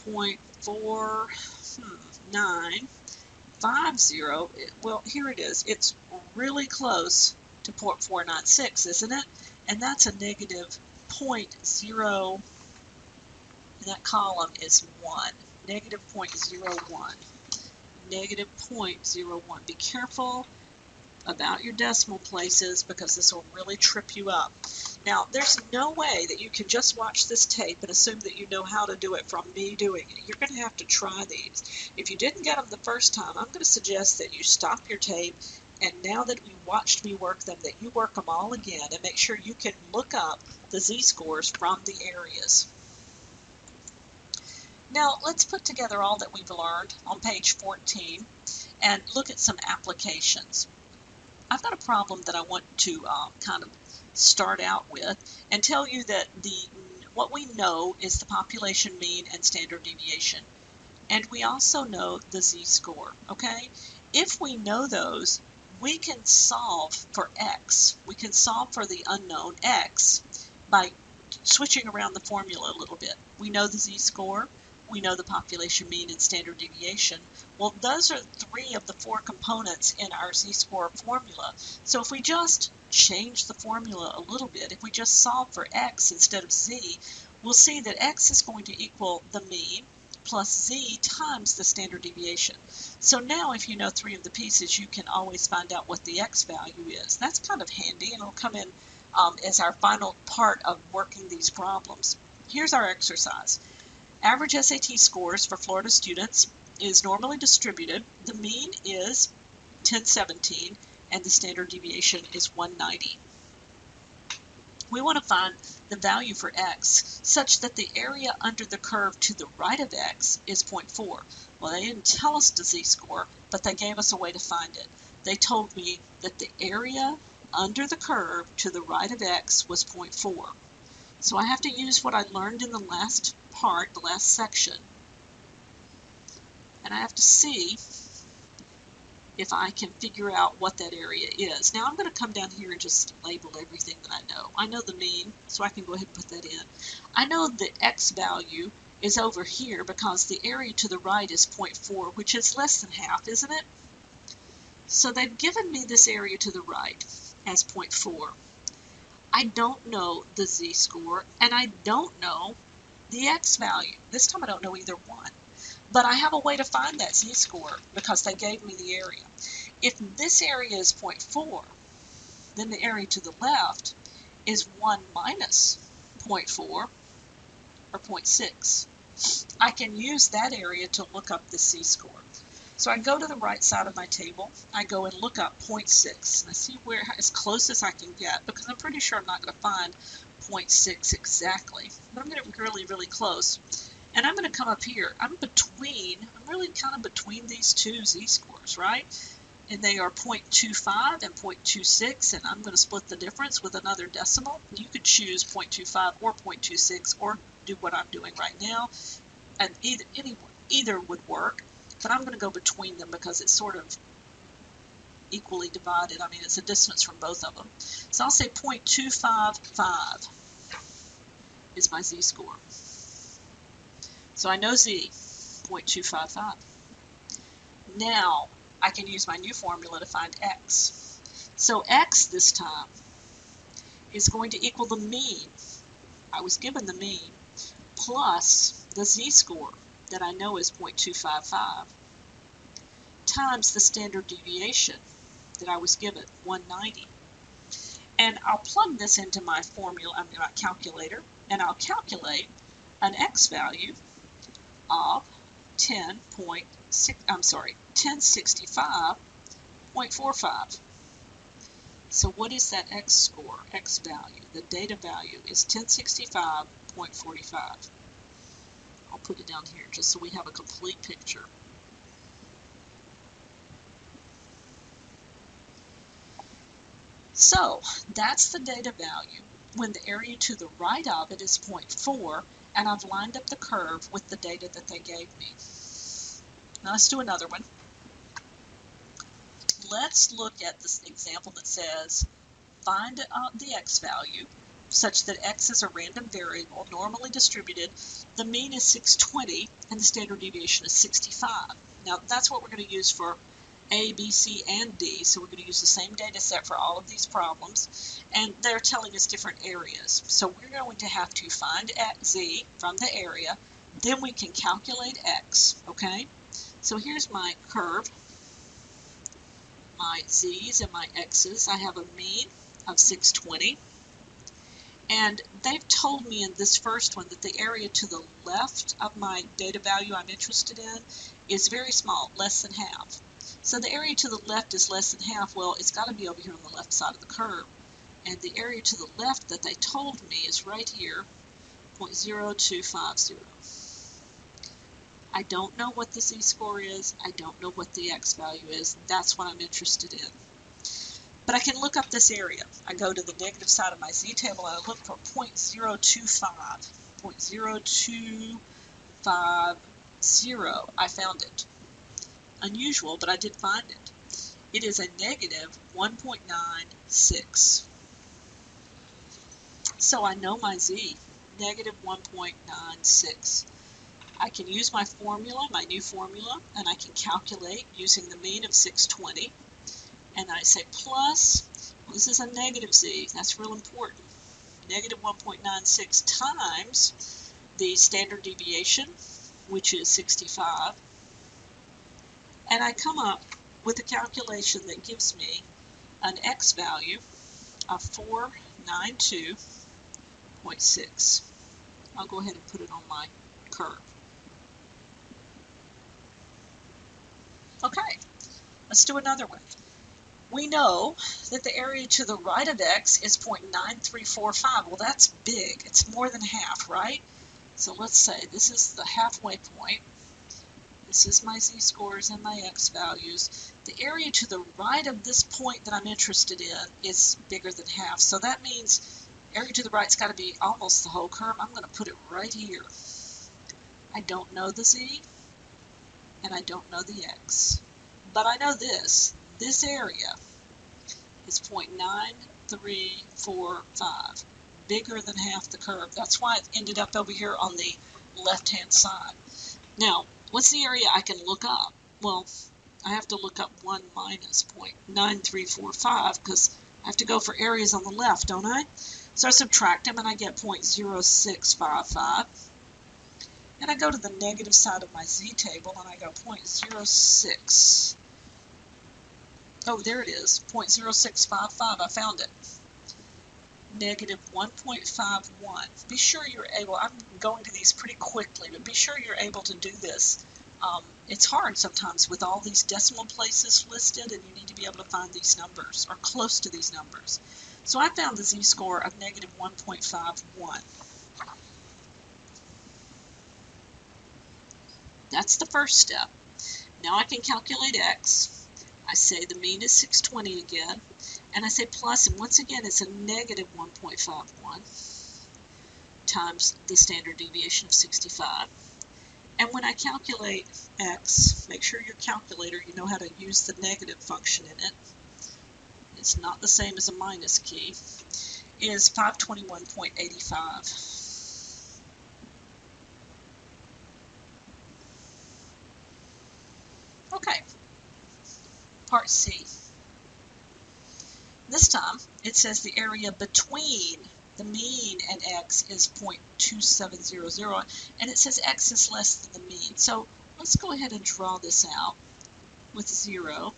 Speaker 1: 0.4950. Well, here it is. It's really close to 0.496, isn't it? And that's a negative 0.0, and that column is 1. Negative 0.01. Negative 0.01. Be careful about your decimal places because this will really trip you up. Now, there's no way that you can just watch this tape and assume that you know how to do it from me doing it. You're going to have to try these. If you didn't get them the first time, I'm going to suggest that you stop your tape, and now that you watched me work them, that you work them all again and make sure you can look up the z-scores from the areas. Now, let's put together all that we've learned on page 14 and look at some applications. I've got a problem that I want to kind of start out with and tell you that what we know is the population mean and standard deviation. And we also know the z-score, okay? If we know those, we can solve for x. We can solve for the unknown x by switching around the formula a little bit. We know the z-score, we know the population mean and standard deviation. Well, those are 3 of the 4 components in our z-score formula. So if we just change the formula a little bit, if we just solve for x instead of z, we'll see that x is going to equal the mean plus z times the standard deviation. So now if you know 3 of the pieces, you can always find out what the x value is. That's kind of handy, and it'll come in as our final part of working these problems. Here's our exercise. Average SAT scores for Florida students is normally distributed. The mean is 1017 and the standard deviation is 190. We want to find the value for x such that the area under the curve to the right of x is 0.4. Well, they didn't tell us the z-score, but they gave us a way to find it. They told me that the area under the curve to the right of x was 0.4. So I have to use what I learned in the last part, the last section, and I have to see if I can figure out what that area is. Now I'm going to come down here and just label everything that I know. I know the mean, so I can go ahead and put that in. I know the x value is over here because the area to the right is 0.4, which is less than half, isn't it? So they've given me this area to the right as 0.4. I don't know the z-score, and I don't know the x value. This time I don't know either one. But I have a way to find that z-score because they gave me the area. If this area is 0.4, then the area to the left is 1 minus 0.4, or 0.6. I can use that area to look up the z-score. So I go to the right side of my table, I go and look up 0.6, and I see where as close as I can get, because I'm pretty sure I'm not going to find 0.6 exactly, but I'm getting really, really close. And I'm going to come up here. I'm really kind of between these two z-scores, right? And they are 0.25 and 0.26, and I'm going to split the difference with another decimal. You could choose 0.25 or 0.26 or do what I'm doing right now, and either would work, but I'm going to go between them because it's sort of equally divided. I mean, it's a distance from both of them. So I'll say 0.255 is my z-score. So I know z, 0.255. Now I can use my new formula to find x. So x this time is going to equal the mean. I was given the mean plus the z-score that I know is 0.255 times the standard deviation that I was given, 190. And I'll plug this into my formula, my calculator, and I'll calculate an x value of 1065.45. So what is that x score, x value? The data value is 1065.45. I'll put it down here just so we have a complete picture. So that's the data value when the area to the right of it is 0.4, and I've lined up the curve with the data that they gave me. Now let's do another one. Let's look at this example that says find the x value such that x is a random variable normally distributed. The mean is 620 and the standard deviation is 65. Now that's what we're going to use for A, B, C, and D. So we're going to use the same data set for all of these problems, and they're telling us different areas. So we're going to have to find Z from the area, then we can calculate X, okay? So here's my curve, my Z's and my X's. I have a mean of 620, and they've told me in this first one that the area to the left of my data value I'm interested in is very small, less than half. So the area to the left is less than half. Well, it's got to be over here on the left side of the curve. And the area to the left that they told me is right here, 0.0250. I don't know what the z-score is. I don't know what the x value is. That's what I'm interested in. But I can look up this area. I go to the negative side of my z-table and I look for 0.025. 0.0250. I found it. unusual, but I did find it. It is a negative 1.96. So I know my z, negative 1.96. I can use my formula, my new formula, and I can calculate using the mean of 620. And I say plus, well, this is a negative z, that's real important, negative 1.96 times the standard deviation, which is 65. And I come up with a calculation that gives me an x value of 492.6. I'll go ahead and put it on my curve. Okay, let's do another one. We know that the area to the right of x is 0.9345. Well, that's big. It's more than half, right? So let's say this is the halfway point. This is my z-scores and my x values. The area to the right of this point that I'm interested in is bigger than half. So that means area to the right's got to be almost the whole curve. I'm going to put it right here. I don't know the z, and I don't know the x. But I know this. This area is 0.9345, bigger than half the curve. That's why it ended up over here on the left-hand side. Now, what's the area I can look up? Well, I have to look up 1 minus 0.9345 because I have to go for areas on the left, don't I? So I subtract them and I get 0.0655. And I go to the negative side of my z-table and I go 0.06. Oh, there it is, 0.0655. I found it. Negative 1.51. Be sure you're able, I'm going to these pretty quickly, but be sure you're able to do this. It's hard sometimes with all these decimal places listed, and you need to be able to find these numbers, or close to these numbers. So I found the z-score of negative 1.51. That's the first step. Now I can calculate x. I say the mean is 620 again, and I say plus, and once again it's a negative 1.51 times the standard deviation of 65. And when I calculate x, make sure your calculator, you know how to use the negative function in it. It's not the same as a minus key, is 521.85. Okay, part C. This time, it says the area between the mean and x is 0.2700, and it says x is less than the mean. So let's go ahead and draw this out with 0,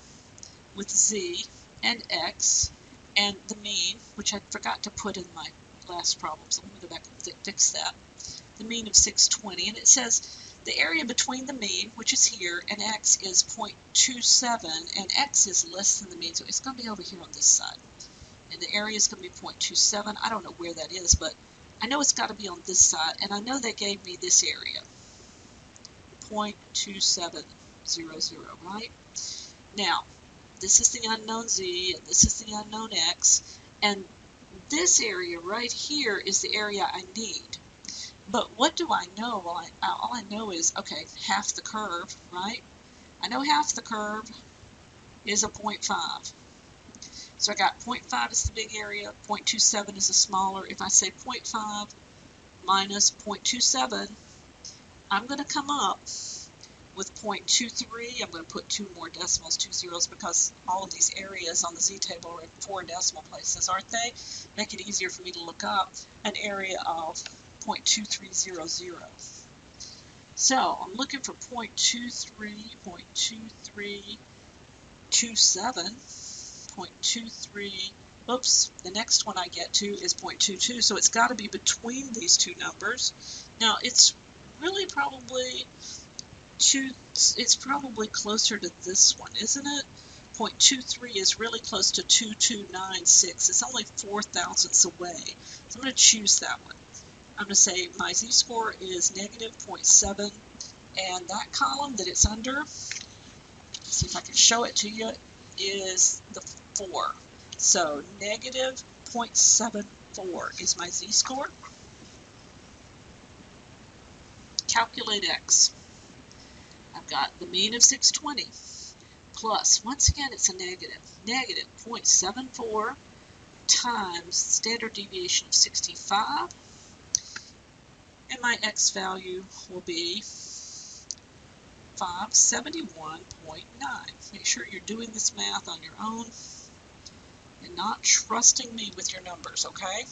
Speaker 1: with z and x, and the mean, which I forgot to put in my last problem, so let me go back and fix that. The mean of 620, and it says the area between the mean, which is here, and x is 0.27, and x is less than the mean, so it's going to be over here on this side. And the area is going to be 0.27. I don't know where that is, but I know it's got to be on this side, and I know they gave me this area, 0.2700, right? Now, this is the unknown z, and this is the unknown x, and this area right here is the area I need. But what do I know? Well, all I know is, okay, half the curve, right? I know half the curve is a 0.5. So I got 0.5 is the big area, 0.27 is a smaller. If I say 0.5 minus 0.27, I'm going to come up with 0.23. I'm going to put 2 more decimals, 2 zeros, because all of these areas on the z-table are in 4 decimal places, aren't they? Make it easier for me to look up an area of 0.2300. So I'm looking for 0.23, 0.2327, 0.23, oops, the next one I get to is 0.22, so it's got to be between these two numbers. Now it's really probably it's probably closer to this one, isn't it? 0.23 is really close to 2296. It's only 4 thousandths away. So I'm going to choose that one. I'm going to say my z-score is negative 0.7, and that column that it's under, let's see if I can show it to you, is the 4. So negative 0.74 is my z-score. Calculate x. I've got the mean of 620. plus, once again, it's a negative, negative 0.74 times standard deviation of 65, and my x value will be 571.9. Make sure you're doing this math on your own and not trusting me with your numbers, okay?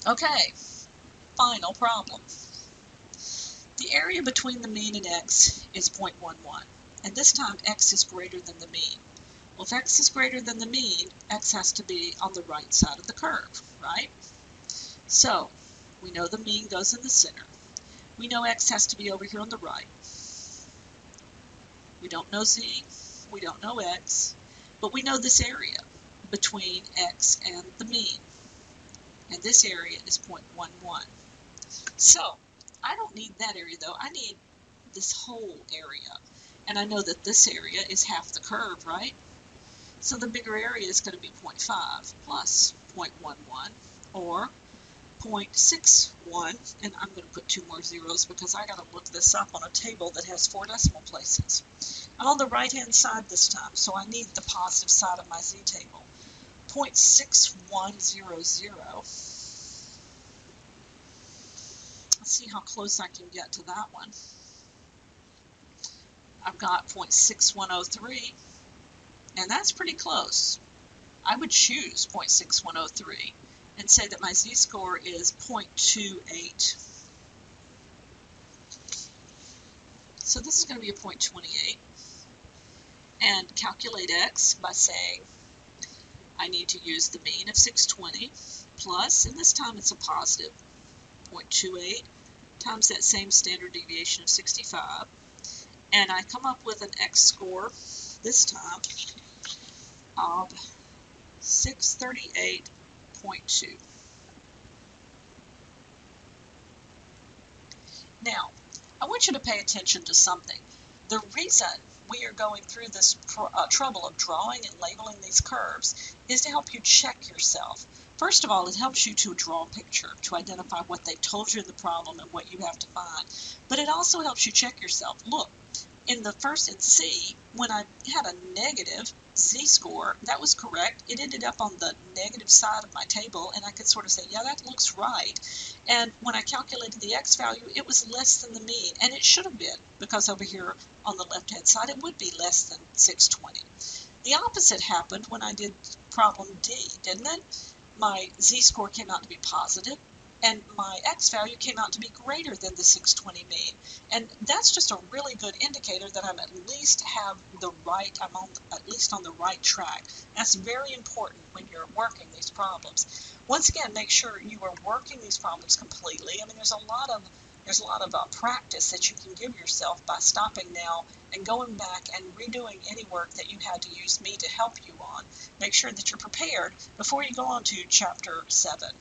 Speaker 1: Okay, final problem. The area between the mean and x is 0.11, and this time x is greater than the mean. Well, if x is greater than the mean, x has to be on the right side of the curve, right? So, we know the mean goes in the center. We know x has to be over here on the right. We don't know z, we don't know x, but we know this area between x and the mean. And this area is 0.11. So, I don't need that area though, I need this whole area. And I know that this area is half the curve, right? So the bigger area is going to be 0.5 plus 0.11, or 0.61, and I'm going to put 2 more zeros because I got to look this up on a table that has 4 decimal places. I'm on the right hand side this time, so I need the positive side of my z table. 0.6100. Let's see how close I can get to that one. I've got 0.6103, and that's pretty close. I would choose 0.6103 and say that my z-score is 0.28. So this is going to be a 0.28. And calculate x by saying I need to use the mean of 620 plus, and this time it's a positive, 0.28 times that same standard deviation of 65. And I come up with an x score this time of 638.2. Now, I want you to pay attention to something. The reason we are going through this trouble of drawing and labeling these curves is to help you check yourself. First of all, it helps you to draw a picture, to identify what they told you in the problem and what you have to find. But it also helps you check yourself. Look, in C, when I had a negative z-score, that was correct. It ended up on the negative side of my table, and I could sort of say, yeah, that looks right. And when I calculated the x value, it was less than the mean, and it should have been, because over here on the left-hand side, it would be less than 620. The opposite happened when I did problem D, didn't it? My z-score came out to be positive, and my x value came out to be greater than the 620 mean. And that's just a really good indicator that I'm at least on the right track. That's very important when you're working these problems. Once again, make sure you are working these problems completely. I mean, there's a lot of practice that you can give yourself by stopping now and going back and redoing any work that you had to use me to help you on. Make sure that you're prepared before you go on to Chapter 7.